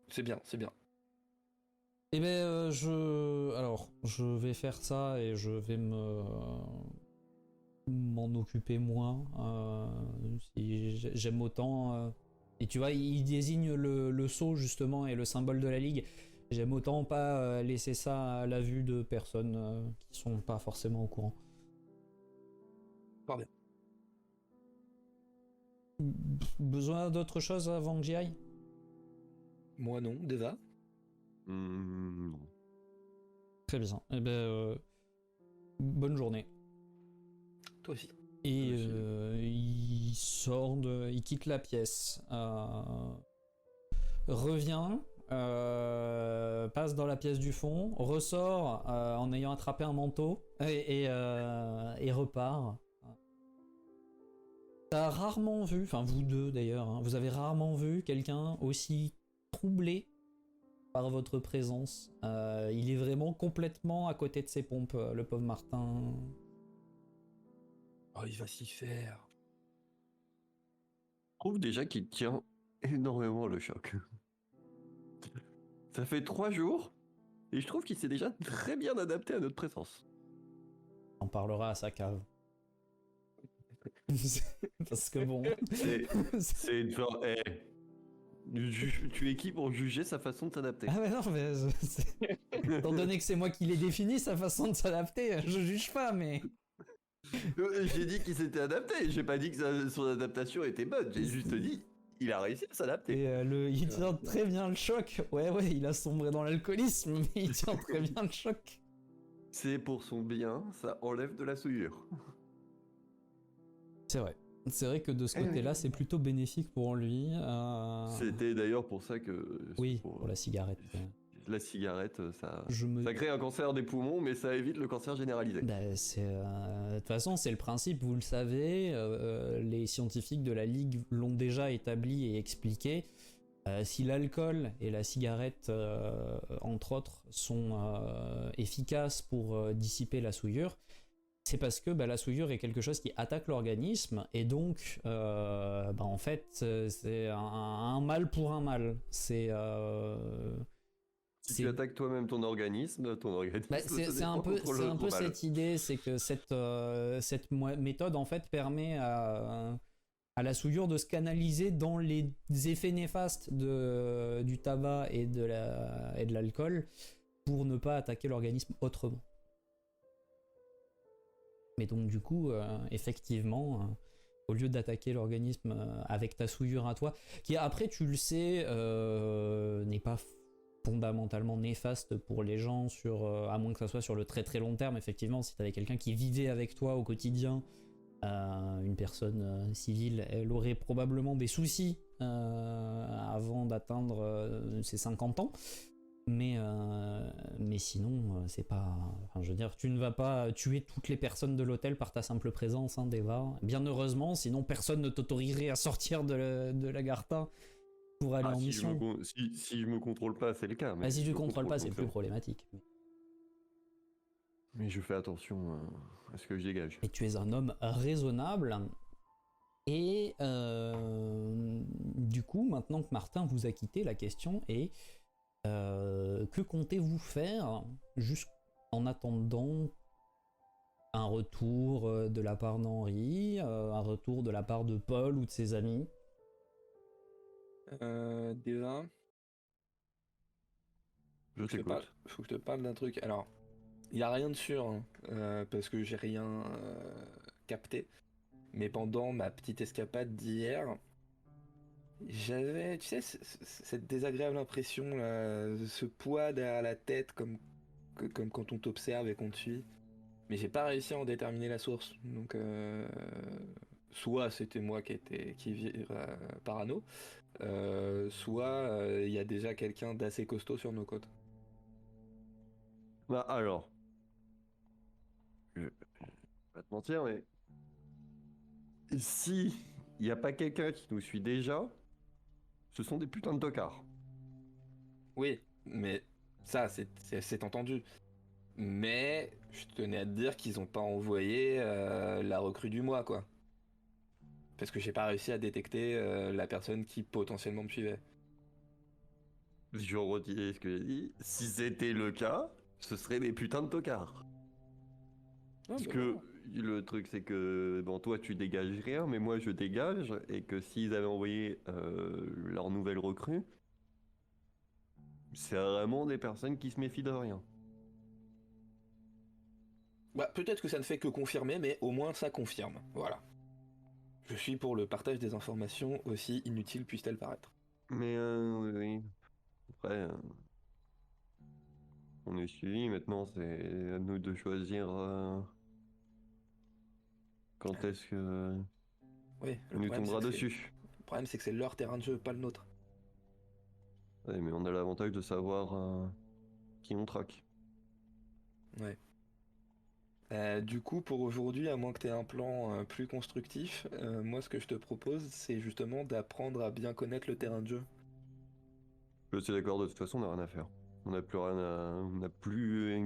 c'est bien, c'est bien. Eh ben, je vais faire ça et je vais m'en occuper moi. Si j'aime autant. Et tu vois, il désigne le sceau justement et le symbole de la ligue. J'aime autant pas laisser ça à la vue de personnes qui sont pas forcément au courant. Pas bien. Besoin d'autre chose avant que j'y aille? Moi non, Deva. Non. Très bien. Eh ben, bonne journée. Toi aussi. Et Aussi. il quitte la pièce, revient, passe dans la pièce du fond, ressort en ayant attrapé un manteau et repart. T'as rarement vu, enfin vous deux d'ailleurs, hein, vous avez rarement vu quelqu'un aussi troublé par votre présence. Il est vraiment complètement à côté de ses pompes, le pauvre Martin. Oh, il va s'y faire. Je trouve déjà qu'il tient énormément le choc. Ça fait 3 jours et je trouve qu'il s'est déjà très bien adapté à notre présence. On parlera à sa cave. Parce que bon. C'est une genre, tu es qui pour juger sa façon de s'adapter? Ah mais non, mais étant donné que c'est moi qui l'ai défini, sa façon de s'adapter, je juge pas, mais... J'ai dit qu'il s'était adapté, j'ai pas dit que son adaptation était bonne, j'ai juste dit il a réussi à s'adapter. Et il tient très bien le choc. Ouais, il a sombré dans l'alcoolisme, mais il tient très bien le choc. C'est pour son bien, ça enlève de la souillure. C'est vrai. C'est vrai que de ce côté-là, c'est plutôt bénéfique pour lui. C'était d'ailleurs pour ça que... Oui, pour la cigarette. La cigarette, ça Je crée un cancer des poumons, mais ça évite le cancer généralisé. Bah, de toute façon, c'est le principe, vous le savez, les scientifiques de la Ligue l'ont déjà établi et expliqué. Si l'alcool et la cigarette, entre autres, sont efficaces pour dissiper la souillure, c'est parce que la souillure est quelque chose qui attaque l'organisme, et donc, en fait, c'est un mal pour un mal. Si tu attaques toi-même ton organisme c'est un peu cette idée, c'est que cette méthode en fait permet à la souillure de se canaliser dans les effets néfastes du tabac et de l'alcool pour ne pas attaquer l'organisme autrement. Mais donc du coup, effectivement, au lieu d'attaquer l'organisme avec ta souillure à toi, qui après tu le sais n'est pas fondamentalement néfaste pour les gens, à moins que ça soit sur le très très long terme. Effectivement, si t'avais quelqu'un qui vivait avec toi au quotidien Une personne civile, elle aurait probablement des soucis avant d'atteindre ses 50 ans. Mais sinon, c'est pas... Enfin, je veux dire, tu ne vas pas tuer toutes les personnes de l'hôtel par ta simple présence, hein, Deva. Bien heureusement, sinon personne ne t'autoriserait à sortir de l'Agartha pour aller en mission. Si je me contrôle pas, c'est le cas. Mais Si tu je ne me contrôles pas, c'est contrôle, plus problématique. Mais je fais attention à ce que je dégage. Et tu es un homme raisonnable. Et du coup, maintenant que Martin vous a quitté, la question est que comptez-vous faire en attendant un retour de la part d'Henri, un retour de la part de Paul ou de ses amis? Déjà, Je t'écoute. faut que je te parle d'un truc. Alors, il n'y a rien de sûr, hein, parce que j'ai rien capté. Mais pendant ma petite escapade d'hier, j'avais, tu sais, cette désagréable impression, là, ce poids derrière la tête, comme quand on t'observe et qu'on te suit. Mais j'ai pas réussi à en déterminer la source. Donc, soit c'était moi qui vire parano, soit il y a déjà quelqu'un d'assez costaud sur nos côtes. Bah alors, je vais pas te mentir, mais si il n'y a pas quelqu'un qui nous suit déjà, ce sont des putains de tocards. Oui, mais ça, c'est entendu. Mais je tenais à te dire qu'ils ont pas envoyé la recrue du mois, quoi. Parce que j'ai pas réussi à détecter la personne qui potentiellement me suivait. Je redis ce que j'ai dit. Si c'était le cas, ce seraient des putains de tocards. Parce que le truc, c'est que bon, toi, tu dégages rien, mais moi, je dégage, et que s'ils avaient envoyé leur nouvelle recrue, c'est vraiment des personnes qui se méfient de rien. Bah, peut-être que ça ne fait que confirmer, mais au moins ça confirme. Voilà. Je suis pour le partage des informations, aussi inutiles puissent-elles paraître. Mais oui. Après, on est suivi, maintenant, c'est à nous de choisir quand est-ce que Oui, on nous tombera dessus. Le problème, c'est que c'est leur terrain de jeu, pas le nôtre. Ouais, mais on a l'avantage de savoir qui on traque. Ouais. Du coup, pour aujourd'hui, à moins que tu aies un plan plus constructif, moi, ce que je te propose, c'est justement d'apprendre à bien connaître le terrain de jeu. Je suis d'accord, de toute façon, on n'a rien à faire. On n'a plus rien à... On n'a plus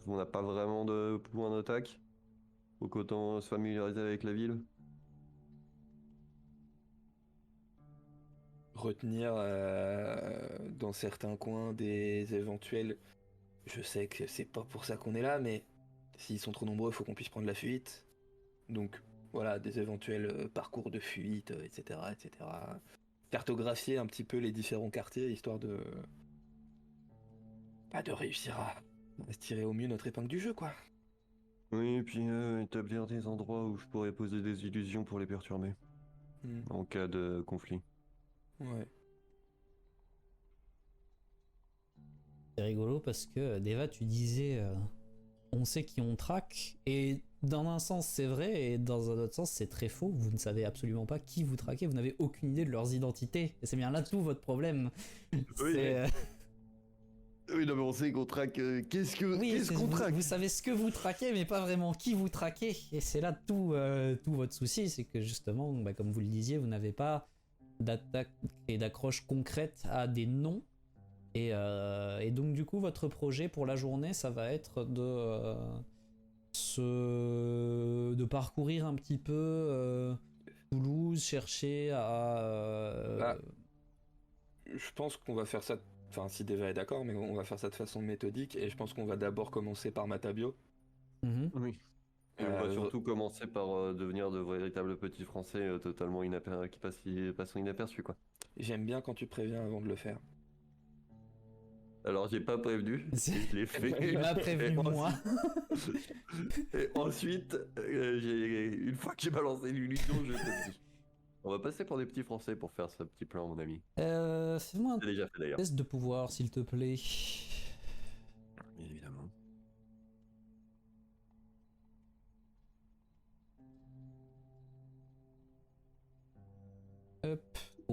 on n'a pas vraiment de point d'attaque. Faut qu'autant se familiariser avec la ville. Retenir dans certains coins des éventuels. Je sais que c'est pas pour ça qu'on est là, mais s'ils sont trop nombreux, il faut qu'on puisse prendre la fuite. Donc voilà, des éventuels parcours de fuite, etc., etc. Cartographier un petit peu les différents quartiers, histoire de réussir à se tirer au mieux notre épingle du jeu, quoi. Oui, et puis établir des endroits où je pourrais poser des illusions pour les perturber. En cas de conflit. Ouais. C'est rigolo parce que Deva, tu disais on sait qui on traque, et dans un sens c'est vrai, et dans un autre sens c'est très faux. Vous ne savez absolument pas qui vous traquez, vous n'avez aucune idée de leurs identités, et c'est bien là tout votre problème. Oui, non, mais on sait qu'on traque. Qu'est-ce qu'on traque? Vous savez ce que vous traquez, mais pas vraiment qui vous traquez, et c'est là tout votre souci, c'est que justement, bah, comme vous le disiez, vous n'avez pas d'attaque et d'accroche concrète à des noms. Et donc du coup votre projet pour la journée, ça va être de parcourir un petit peu Toulouse, chercher à... Je pense qu'on va faire ça, enfin si Deva est d'accord, mais on va faire ça de façon méthodique, et je pense qu'on va d'abord commencer par Matabio. Oui. Et on va surtout commencer par devenir de véritables petits Français totalement qui passent inaperçus, quoi. J'aime bien quand tu préviens avant de le faire. Alors j'ai pas prévenu, je l'ai fait. Il m'a prévenu moi. Et ensuite, une fois que j'ai balancé l'illusion, je te dis. On va passer pour des petits Français pour faire ce petit plan, mon ami. Fais-moi C'est déjà fait d'ailleurs. test de pouvoir, s'il te plaît. Bien évidemment.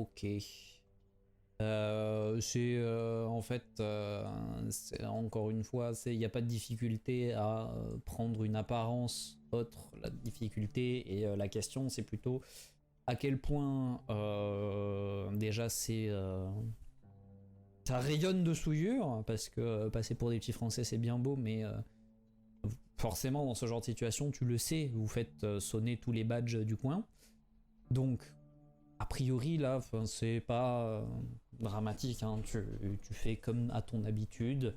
Ok. C'est en fait, encore une fois, il n'y a pas de difficulté à prendre une apparence autre. La difficulté et la question, c'est plutôt à quel point déjà ça rayonne de souillure, parce que passer pour des petits Français c'est bien beau, mais forcément dans ce genre de situation, tu le sais, vous faites sonner tous les badges du coin. Donc, a priori là, c'est pas dramatique, hein. Tu fais comme à ton habitude.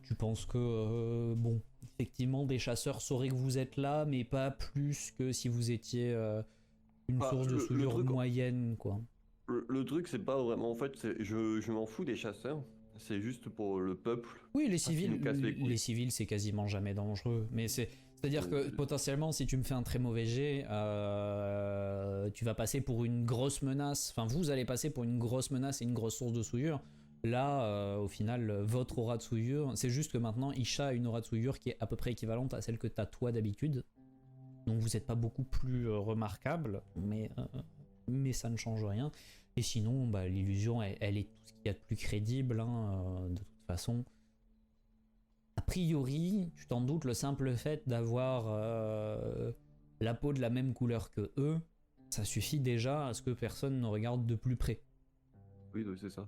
Tu penses que bon, effectivement, des chasseurs sauraient que vous êtes là, mais pas plus que si vous étiez une source de souillure moyenne, quoi. Le truc, c'est pas vraiment. En fait, je m'en fous des chasseurs. C'est juste pour le peuple. Oui, les civils, c'est quasiment jamais dangereux. Mais c'est-à-dire que potentiellement, si tu me fais un très mauvais jet, tu vas passer pour une grosse menace. Enfin, vous allez passer pour une grosse menace et une grosse source de souillure. Là, au final, votre aura de souillure, c'est juste que maintenant, Isha a une aura de souillure qui est à peu près équivalente à celle que t'as toi d'habitude. Donc vous n'êtes pas beaucoup plus remarquable, mais ça ne change rien. Et sinon, bah, l'illusion, elle est tout ce qu'il y a de plus crédible, hein, de toute façon. A priori, tu t'en doutes, le simple fait d'avoir la peau de la même couleur que eux, ça suffit déjà à ce que personne ne regarde de plus près. Oui, c'est ça.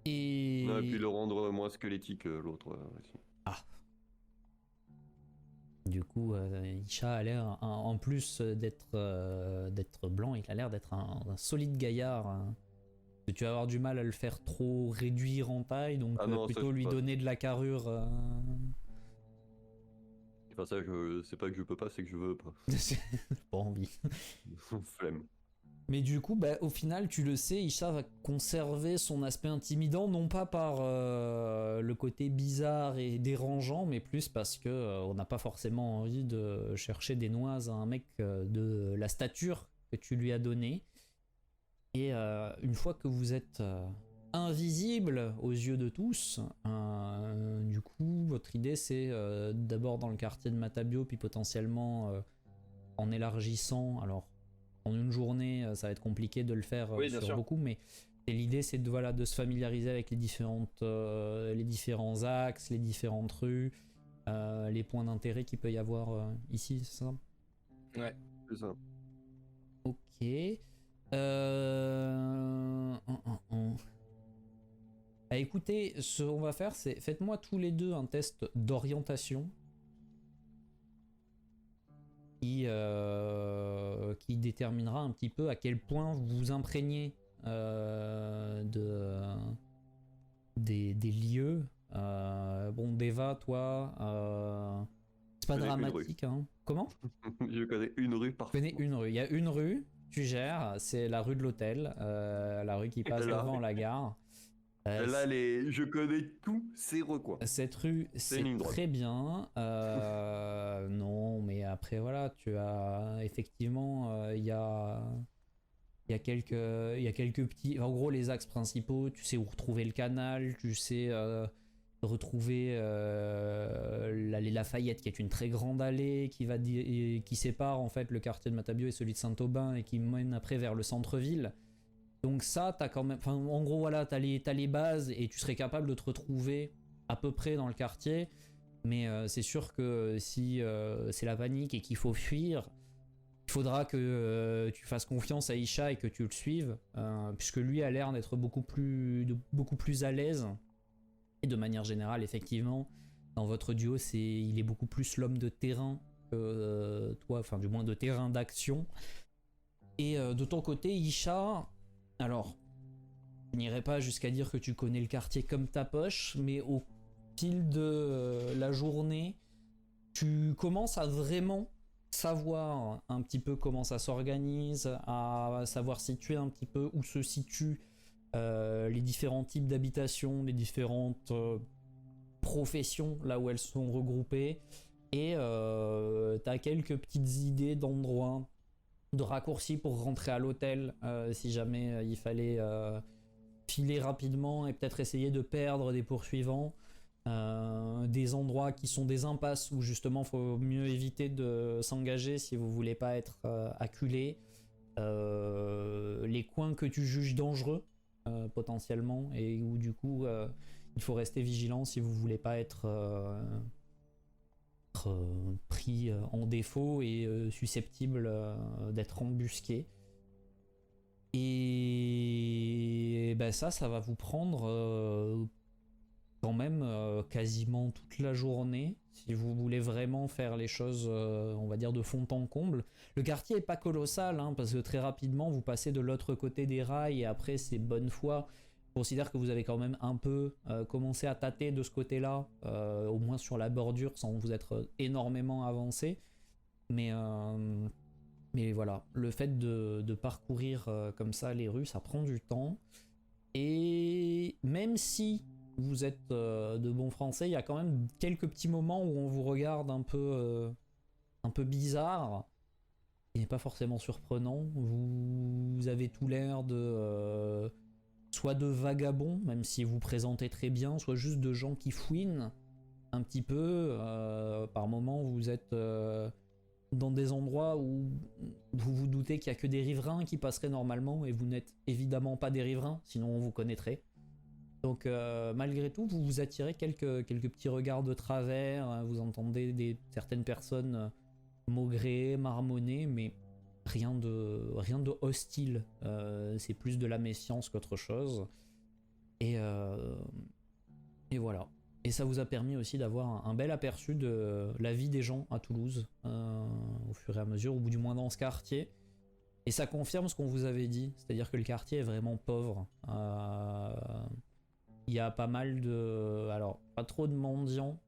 Et puis le rendre moins squelettique, l'autre aussi. Ah. Du coup, Isha a l'air, en plus d'être blanc, il a l'air d'être un solide gaillard. Hein. Tu vas avoir du mal à le faire trop réduire en taille, donc plutôt lui donner de la carrure. Enfin, ça, c'est pas que je peux pas, c'est que je veux pas. Pas envie. Flemme. Mais du coup, bah, au final, tu le sais, Isha va conserver son aspect intimidant, non pas par le côté bizarre et dérangeant, mais plus parce que on n'a pas forcément envie de chercher des noises à un mec de la stature que tu lui as donnée. Et une fois que vous êtes invisible aux yeux de tous, du coup, votre idée c'est d'abord dans le quartier de Matabio, puis potentiellement en élargissant. Alors, en une journée, ça va être compliqué de le faire sur beaucoup, mais l'idée c'est de se familiariser avec les différents axes, les différentes rues, les points d'intérêt qu'il peut y avoir ici, c'est ça? Ouais, c'est ça. Ok. Ah, écoutez, ce qu'on va faire, c'est faites-moi tous les deux un test d'orientation qui déterminera un petit peu à quel point vous vous imprégnez des lieux. Bon, Deva, toi, c'est pas dramatique, hein. Comment? Je connais une rue parfaitement. Je connais une rue. Il y a une rue, tu gères, c'est la rue de l'hôtel, la rue qui passe devant la gare. Là, je connais tous ces recoins. Cette rue, c'est très bien. Non, mais après, voilà, tu as effectivement, il y a quelques petits. En gros, les axes principaux, tu sais où retrouver le canal, tu sais retrouver l'allée Lafayette, qui est une très grande allée qui sépare en fait le quartier de Matabio et celui de Saint-Aubin et qui mène après vers le centre-ville. Donc ça, t'as quand même, enfin, en gros voilà, t'as les bases et tu serais capable de te retrouver à peu près dans le quartier, mais c'est sûr que si c'est la panique et qu'il faut fuir, il faudra que tu fasses confiance à Isha et que tu le suives, puisque lui a l'air d'être beaucoup plus à l'aise. Et de manière générale, effectivement, dans votre duo, il est beaucoup plus l'homme de terrain que toi, enfin du moins de terrain d'action. Et de ton côté, Isha, alors, je n'irai pas jusqu'à dire que tu connais le quartier comme ta poche, mais au fil de la journée, tu commences à vraiment savoir un petit peu comment ça s'organise, à savoir situer un petit peu où se situent les différents types d'habitations, les différentes professions, là où elles sont regroupées, et t'as quelques petites idées d'endroits, de raccourcis pour rentrer à l'hôtel, si jamais il fallait filer rapidement et peut-être essayer de perdre des poursuivants, des endroits qui sont des impasses où justement faut mieux éviter de s'engager si vous voulez pas être acculé. les coins que tu juges dangereux potentiellement et où du coup il faut rester vigilant si vous voulez pas être pris en défaut et susceptible d'être embusqué. Et ben ça va vous prendre quand même quasiment toute la journée si vous voulez vraiment faire les choses on va dire de fond en comble. Le quartier est pas colossal hein, parce que très rapidement vous passez de l'autre côté des rails et après c'est bonne foi. Je considère que vous avez quand même un peu commencé à tâter de ce côté-là, au moins sur la bordure sans vous être énormément avancé. Mais voilà, le fait de parcourir comme ça les rues, ça prend du temps. Et même si vous êtes de bon français, il y a quand même quelques petits moments où on vous regarde un peu bizarre. Il n'est pas forcément surprenant. Vous avez tout l'air de soit de vagabonds, même si vous présentez très bien, soit juste de gens qui fouinent un petit peu. Par moments, vous êtes dans des endroits où vous vous doutez qu'il n'y a que des riverains qui passeraient normalement et vous n'êtes évidemment pas des riverains, sinon on vous connaîtrait. Donc malgré tout, vous vous attirez quelques petits regards de travers, vous entendez certaines personnes maugréer, marmonner, mais rien de hostile. C'est plus de la méfiance qu'autre chose. Et voilà. Et ça vous a permis aussi d'avoir un bel aperçu de la vie des gens à Toulouse, au fur et à mesure, ou du moins dans ce quartier. Et ça confirme ce qu'on vous avait dit, c'est-à-dire que le quartier est vraiment pauvre. Il y a pas mal de... Alors, pas trop de mendiants,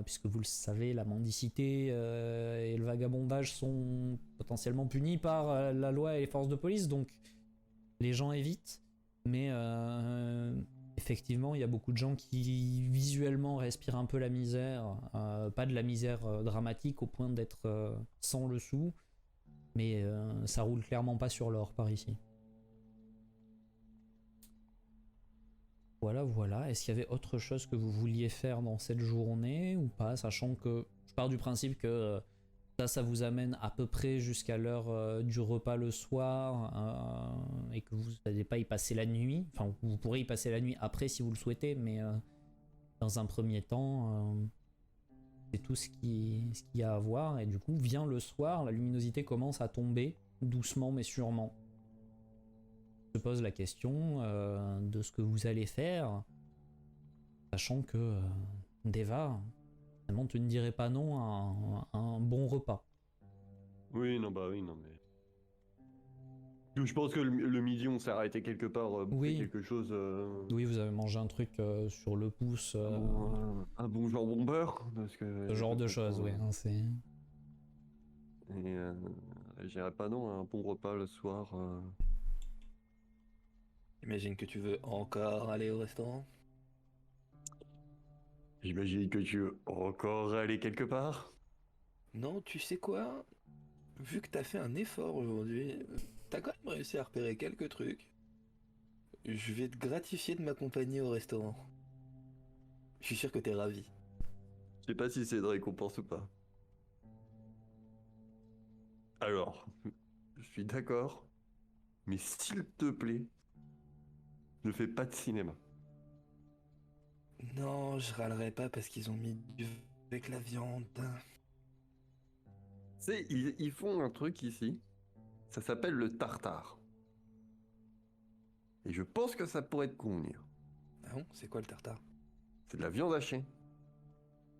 puisque vous le savez, la mendicité et le vagabondage sont potentiellement punis par la loi et les forces de police, donc les gens évitent. Mais effectivement, il y a beaucoup de gens qui visuellement respirent un peu la misère, pas de la misère dramatique au point d'être sans le sou, mais ça roule clairement pas sur l'or par ici. Voilà. Est-ce qu'il y avait autre chose que vous vouliez faire dans cette journée ou pas, sachant que je pars du principe que ça vous amène à peu près jusqu'à l'heure du repas le soir et que vous n'allez pas y passer la nuit. Enfin, vous pourrez y passer la nuit après si vous le souhaitez, mais dans un premier temps, c'est tout ce qu'il y a à voir. Et du coup, vient le soir, la luminosité commence à tomber doucement mais sûrement. Je pose la question de ce que vous allez faire, sachant que Deva, vraiment, tu ne dirais pas non à un bon repas. Oui, non, mais... Je pense que le midi, on s'est arrêté quelque part, Oui. fait quelque chose... Oui, vous avez mangé un truc sur le pouce. Un bon jambon beurre, parce que... Ce genre de choses, oui. Hein, c'est... Et j'irais pas non à un bon repas le soir. Imagine que tu veux encore aller au restaurant. J'imagine que tu veux encore aller quelque part. Non, tu sais quoi? Vu que t'as fait un effort aujourd'hui, t'as quand même réussi à repérer quelques trucs. Je vais te gratifier de m'accompagner au restaurant. Je suis sûr que t'es ravi. Je sais pas si c'est de récompense ou pas. Alors, je suis d'accord, mais s'il te plaît, ne fais pas de cinéma. Non, je râlerai pas parce qu'ils ont mis du avec la viande. Tu sais, ils font un truc ici, ça s'appelle le tartare. Et je pense que ça pourrait te convenir. Ah bon? C'est quoi le tartare? C'est de la viande hachée,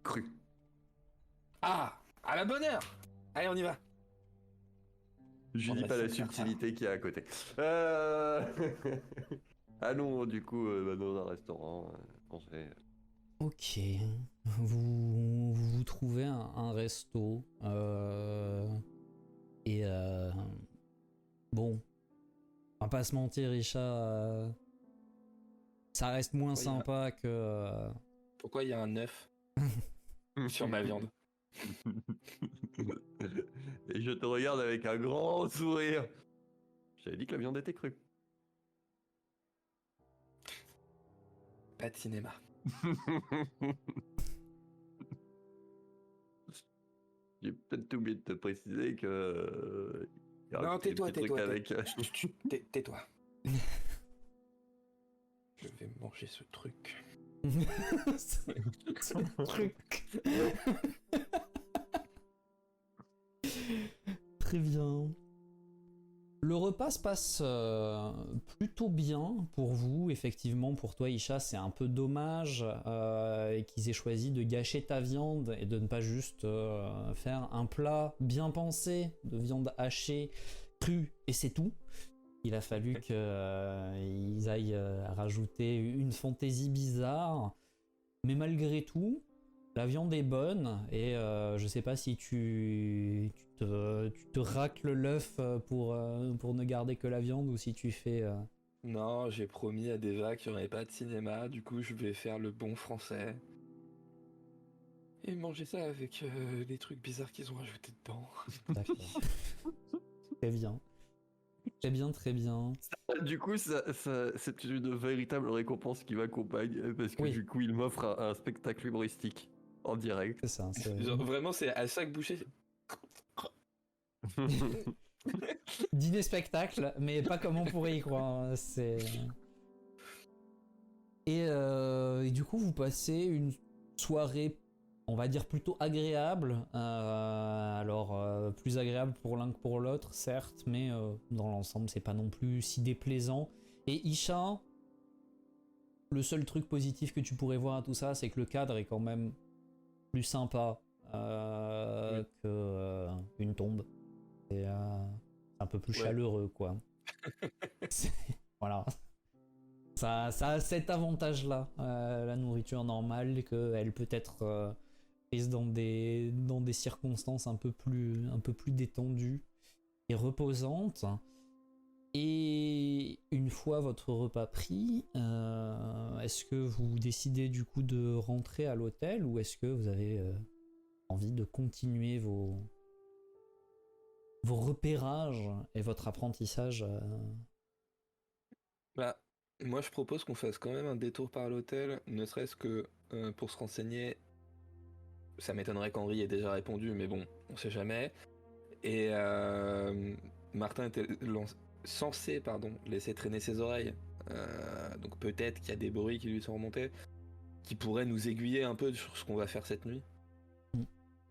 crue. Ah! À la bonne heure! Allez, on y va! Je On dis va pas la se faire subtilité qu'il y a à côté. Allons du coup dans un restaurant français. Ok. Vous trouvez un resto. Et bon. On va pas se mentir, Richard. Ça reste moins sympa que... Pourquoi il y a un œuf sur ma viande? Et je te regarde avec un grand sourire. J'avais dit que la viande était crue. Pas de cinéma. J'ai peut-être oublié de te préciser que Non, tais-toi, Des petits tais-toi. trucs avec, Tais-toi. Je vais manger ce truc. Ce truc. Très bien. Le repas se passe plutôt bien pour vous. Effectivement, pour toi, Isha, c'est un peu dommage qu'ils aient choisi de gâcher ta viande et de ne pas juste faire un plat bien pensé de viande hachée, crue, et c'est tout. Il a fallu qu'ils aillent rajouter une fantaisie bizarre. Mais malgré tout, la viande est bonne et je sais pas si tu te racles l'œuf pour ne garder que la viande ou si tu fais... Non, j'ai promis à Deva qu'il n'y aurait pas de cinéma, du coup je vais faire le bon français. Et manger ça avec les trucs bizarres qu'ils ont rajoutés dedans. D'accord. Très bien. Très bien, très bien. Du coup, c'est une véritable récompense qui m'accompagne parce que Oui. du coup, il m'offre un spectacle humoristique en direct. C'est ça. Genre, vraiment, c'est à chaque bouchée. Dîner-spectacle, mais pas comme on pourrait y croire. C'est... Et du coup, vous passez une soirée, on va dire plutôt agréable. Alors, plus agréable pour l'un que pour l'autre, certes, mais dans l'ensemble, c'est pas non plus si déplaisant. Et Isha, le seul truc positif que tu pourrais voir à tout ça, c'est que le cadre est quand même plus sympa qu'une tombe. C'est un peu plus chaleureux, quoi. Voilà. Ça a cet avantage-là, la nourriture normale, qu'elle peut être prise dans des circonstances un peu plus détendues et reposantes. Et une fois votre repas pris, est-ce que vous décidez du coup de rentrer à l'hôtel ou est-ce que vous avez envie de continuer vos repérages et votre apprentissage Bah, moi je propose qu'on fasse quand même un détour par l'hôtel, ne serait-ce que pour se renseigner. Ça m'étonnerait qu'Henri ait déjà répondu, mais bon, on sait jamais. Et Martin était censé laisser traîner ses oreilles. Donc peut-être qu'il y a des bruits qui lui sont remontés, qui pourraient nous aiguiller un peu sur ce qu'on va faire cette nuit.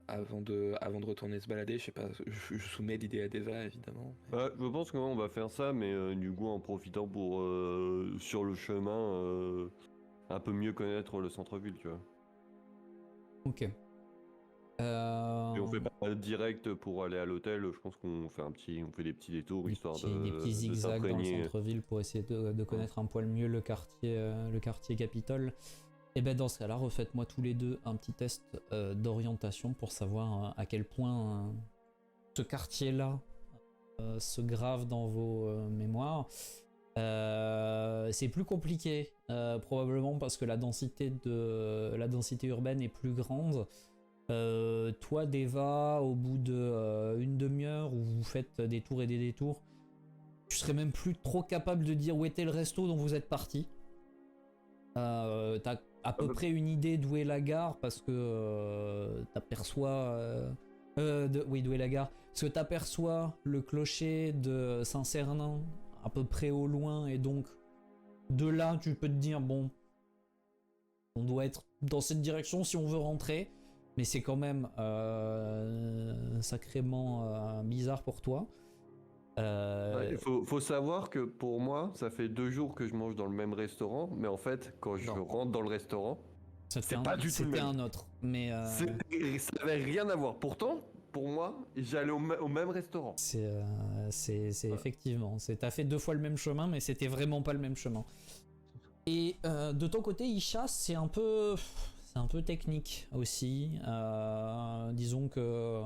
Avant de retourner se balader, je sais pas, je soumets l'idée à Deva évidemment. Je pense que on va faire ça, mais du coup en profitant pour sur le chemin un peu mieux connaître le centre-ville, tu vois. Ok. Et on fait pas direct pour aller à l'hôtel, je pense qu'on fait on fait des petits détours histoire des petits de zigzags dans le s'imprégner. centre-ville pour essayer de connaître un poil mieux le quartier Capitole. Et ben dans ce cas-là, refaites-moi tous les deux un petit test d'orientation pour savoir à quel point ce quartier-là se grave dans vos mémoires. C'est plus compliqué, probablement parce que la densité urbaine est plus grande. Toi, Deva, au bout de une demi-heure où vous faites des tours et des détours, tu serais même plus trop capable de dire où était le resto dont vous êtes parti. T'as à peu près une idée d'où est la gare parce que t'aperçois... d'où est la gare. Parce que t'aperçois le clocher de Saint-Cernin à peu près au loin et donc de là tu peux te dire bon, on doit être dans cette direction si on veut rentrer. Mais c'est quand même sacrément bizarre pour toi. Il faut savoir que pour moi, ça fait 2 jours que je mange dans le même restaurant, mais en fait, quand je rentre dans le restaurant, c'était un autre. Mais ça n'avait rien à voir. Pourtant, pour moi, j'allais au même restaurant. C'est effectivement. T'as fait 2 fois le même chemin, mais c'était vraiment pas le même chemin. Et de ton côté, Isha, c'est un peu technique aussi. Disons que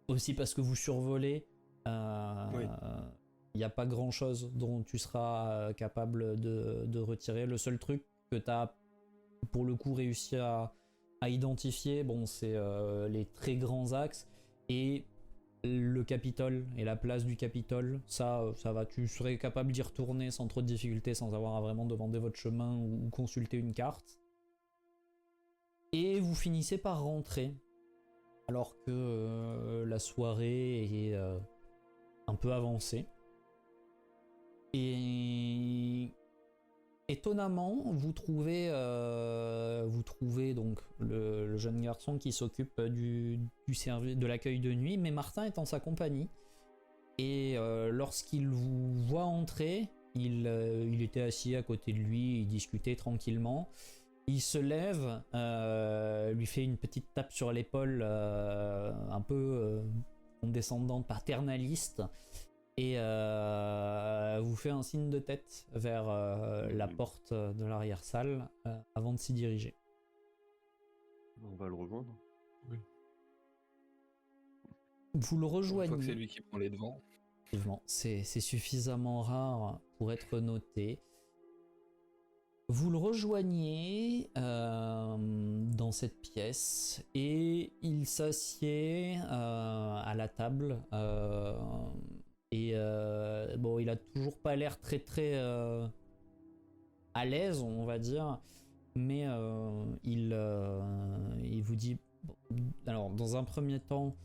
aussi parce que vous survolez. Il n'y a pas grand chose dont tu seras capable de retirer. Le seul truc que tu as pour le coup réussi à identifier, bon, c'est les très grands axes et le Capitole et la place du Capitole. Ça va, tu serais capable d'y retourner sans trop de difficultés, sans avoir à vraiment demander votre chemin ou consulter une carte. Et vous finissez par rentrer alors que la soirée est un peu avancé. Et étonnamment, vous trouvez donc le jeune garçon qui s'occupe du service de l'accueil de nuit, mais Martin est en sa compagnie. Et lorsqu'il vous voit entrer, il était assis à côté de lui, il discutait tranquillement. Il se lève, lui fait une petite tape sur l'épaule, un peu condescendante, paternaliste, et vous fait un signe de tête vers la porte de l'arrière-salle avant de s'y diriger. On va le rejoindre. Oui. Vous le Une fois rejoignez. que c'est lui qui prend les devants. Effectivement, c'est suffisamment rare pour être noté. Vous le rejoignez dans cette pièce et il s'assied à la table. Bon, il a toujours pas l'air très à l'aise, on va dire, mais il vous dit. Bon, alors, dans un premier temps,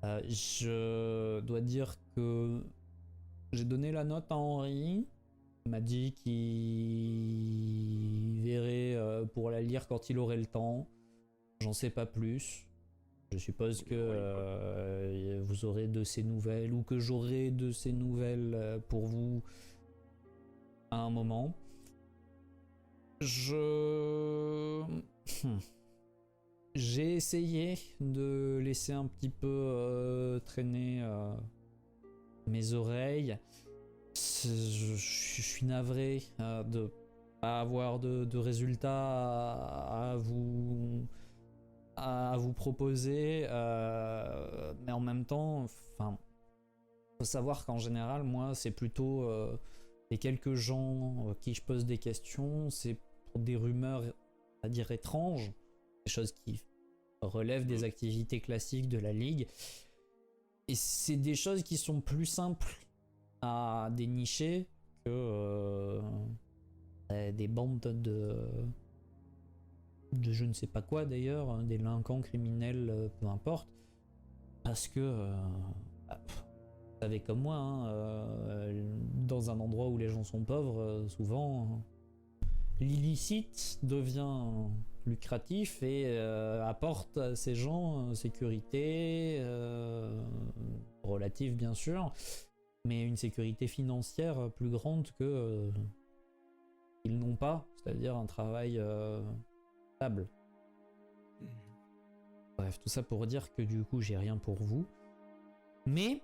je dois dire que j'ai donné la note à Henri. Il m'a dit qu'il verrait pour la lire quand il aurait le temps. J'en sais pas plus. Je suppose que vous aurez de ces nouvelles ou que j'aurai de ces nouvelles pour vous à un moment. J'ai essayé de laisser un petit peu traîner mes oreilles. Je suis navré de pas avoir de résultats à vous proposer, mais en même temps, enfin, faut savoir qu'en général, moi, c'est plutôt les quelques gens à qui je pose des questions, c'est pour des rumeurs, à dire étranges, des choses qui relèvent des activités classiques de la Ligue, et c'est des choses qui sont plus simples à dénicher que des bandes de je ne sais pas quoi d'ailleurs, des délinquants criminels, peu importe, parce que vous savez comme moi, hein, dans un endroit où les gens sont pauvres, souvent l'illicite devient lucratif et apporte à ces gens sécurité relative bien sûr, mais une sécurité financière plus grande que ils n'ont pas, c'est-à-dire un travail stable. Bref, tout ça pour dire que du coup j'ai rien pour vous, mais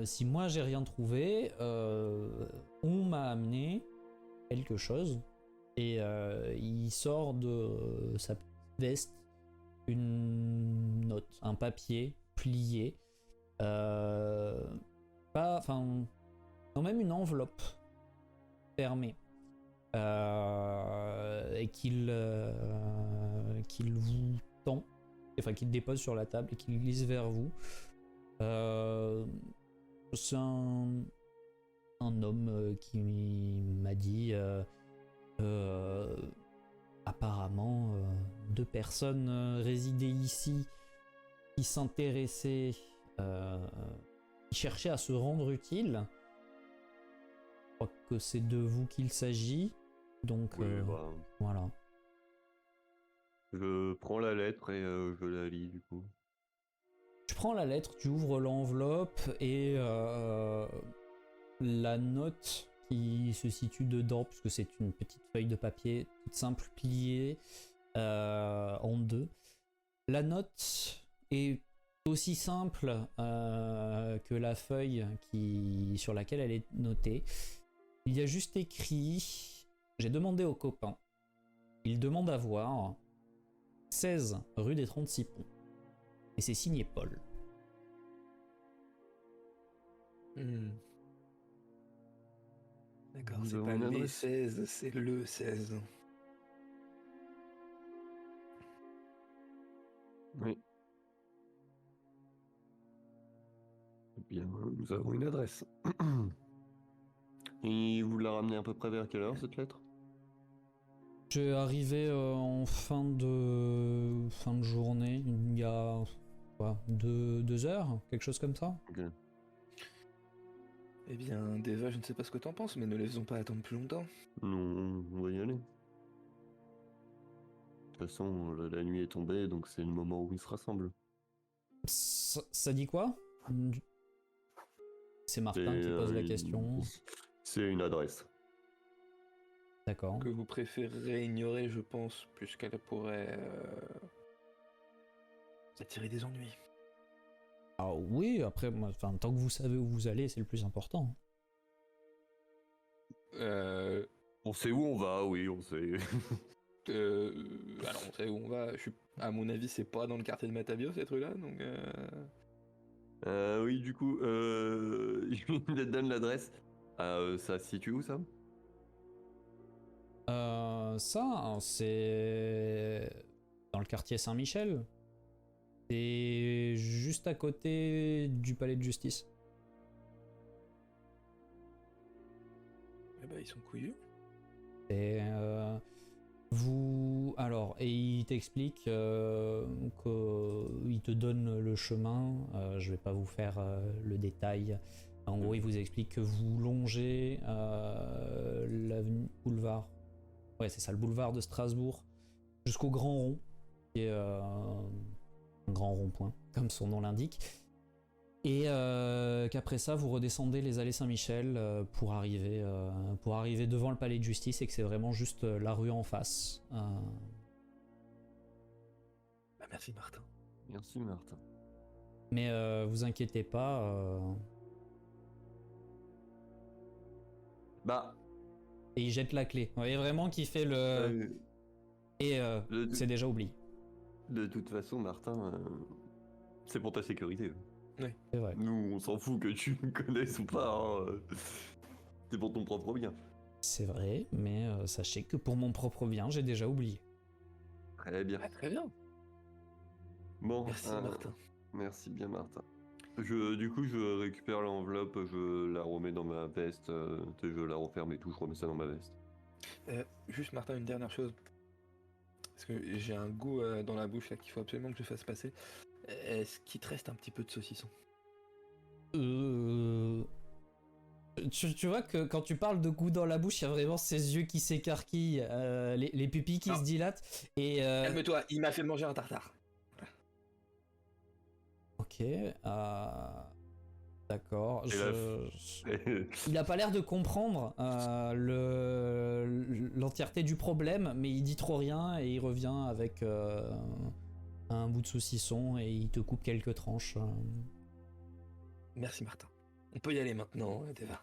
si moi j'ai rien trouvé, on m'a amené quelque chose et il sort de sa veste une note, un papier plié. Non, même une enveloppe fermée et qu'il vous tend, enfin qu'il dépose sur la table et qu'il glisse vers vous. C'est un homme qui m'a dit apparemment 2 personnes résidaient ici qui s'intéressaient, qui cherchaient à se rendre utiles. Je crois que c'est de vous qu'il s'agit, donc Oui, voilà. Je prends la lettre et je la lis du coup. Tu prends la lettre, tu ouvres l'enveloppe et la note qui se situe dedans, puisque c'est une petite feuille de papier toute simple pliée en 2. La note est aussi simple que la feuille sur laquelle elle est notée. Il y a juste écrit: j'ai demandé aux copains. Il demande à voir 16 rue des 36 Ponts. Et c'est signé Paul. D'accord, Nous c'est avons pas une les adresse. 16, c'est le 16. Oui. Eh bien, nous avons une adresse. Et vous la ramenez à peu près vers quelle heure cette lettre? J'ai arrivé en fin de journée, il y a quoi, 2 heures, quelque chose comme ça. Ok. Eh bien, Deva, je ne sais pas ce que t'en penses, mais ne les faisons pas attendre plus longtemps. Non, on va y aller. De toute façon, la nuit est tombée, donc c'est le moment où ils se rassemblent. Ça dit quoi? C'est Martin qui pose la question. C'est une adresse. D'accord. Que vous préférerez ignorer, je pense, puisqu'elle pourrait attirer des ennuis. Ah oui, après, tant que vous savez où vous allez, c'est le plus important. On sait où on va, oui, on sait. Alors, on sait où on va. À mon avis, c'est pas dans le quartier de Matabio, cette rue-là, donc... Oui, du coup, il te donne l'adresse. Ça se situe où, ça? Ça, c'est dans le quartier Saint-Michel. C'est juste à côté du palais de justice. Eh ben, ils sont couillus. Et alors, et il t'explique qu'il te donne le chemin. Je vais pas vous faire le détail. En gros, il vous explique que vous longez l'avenue boulevard. Ouais, c'est ça, le boulevard de Strasbourg jusqu'au Grand Rond, qui est un grand rond-point, comme son nom l'indique. Et qu'après ça, vous redescendez les allées Saint-Michel pour arriver devant le palais de justice et que c'est vraiment juste la rue en face. Bah, merci, Martin. Merci, Martin. Mais vous inquiétez pas. Bah, Et il jette la clé. Vous voyez vraiment qu'il fait le... Et c'est déjà oublié. de toute façon, Martin, c'est pour ta sécurité. C'est vrai. Nous, on s'en fout que tu me connaisses ou pas. Hein. C'est pour ton propre bien. C'est vrai, mais sachez que pour mon propre bien, j'ai déjà oublié. Très bien. Ah, très bien. Bon, Merci, Martin. Merci bien, Martin. Du coup, je récupère l'enveloppe, je la remets dans ma veste, je la referme et tout, je remets ça dans ma veste. Juste, Martin, une dernière chose. Parce que j'ai un goût dans la bouche là qu'il faut absolument que je fasse passer. Est-ce qu'il te reste un petit peu de saucisson? Tu vois que quand tu parles de goût dans la bouche, il y a vraiment ses yeux qui s'écarquillent, les pupilles qui se dilatent. Et Calme-toi, il m'a fait manger un tartare. ok, d'accord. Et Il a pas l'air de comprendre l'entièreté du problème, mais il dit trop rien et il revient avec un bout de saucisson et il te coupe quelques tranches. Merci, Martin. On peut y aller maintenant, Deva.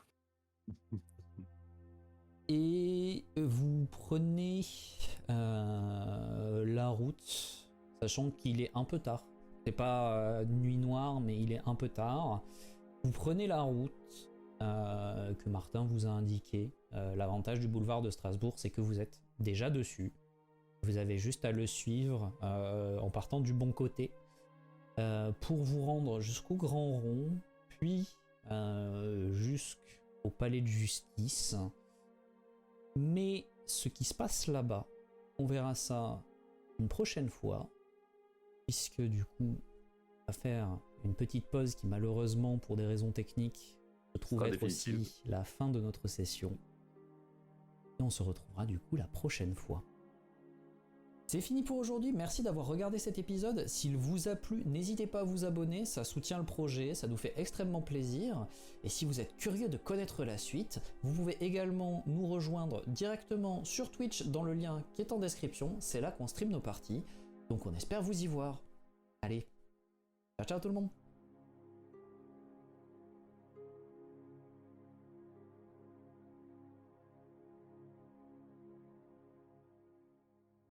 Et vous prenez la route, sachant qu'il est un peu tard. C'est pas nuit noire, mais il est un peu tard. Vous prenez la route que Martin vous a indiquée. L'avantage du boulevard de Strasbourg, c'est que vous êtes déjà dessus. Vous avez juste à le suivre en partant du bon côté pour vous rendre jusqu'au Grand Rond, puis jusqu'au palais de justice. Mais ce qui se passe là-bas, on verra ça une prochaine fois, puisque du coup, on va faire une petite pause qui malheureusement, pour des raisons techniques, se trouve être aussi la fin de notre session. Et on se retrouvera du coup la prochaine fois. C'est fini pour aujourd'hui, merci d'avoir regardé cet épisode. S'il vous a plu, n'hésitez pas à vous abonner, ça soutient le projet, ça nous fait extrêmement plaisir. Et si vous êtes curieux de connaître la suite, vous pouvez également nous rejoindre directement sur Twitch dans le lien qui est en description, c'est là qu'on stream nos parties. Donc on espère vous y voir. Allez, ciao ciao tout le monde!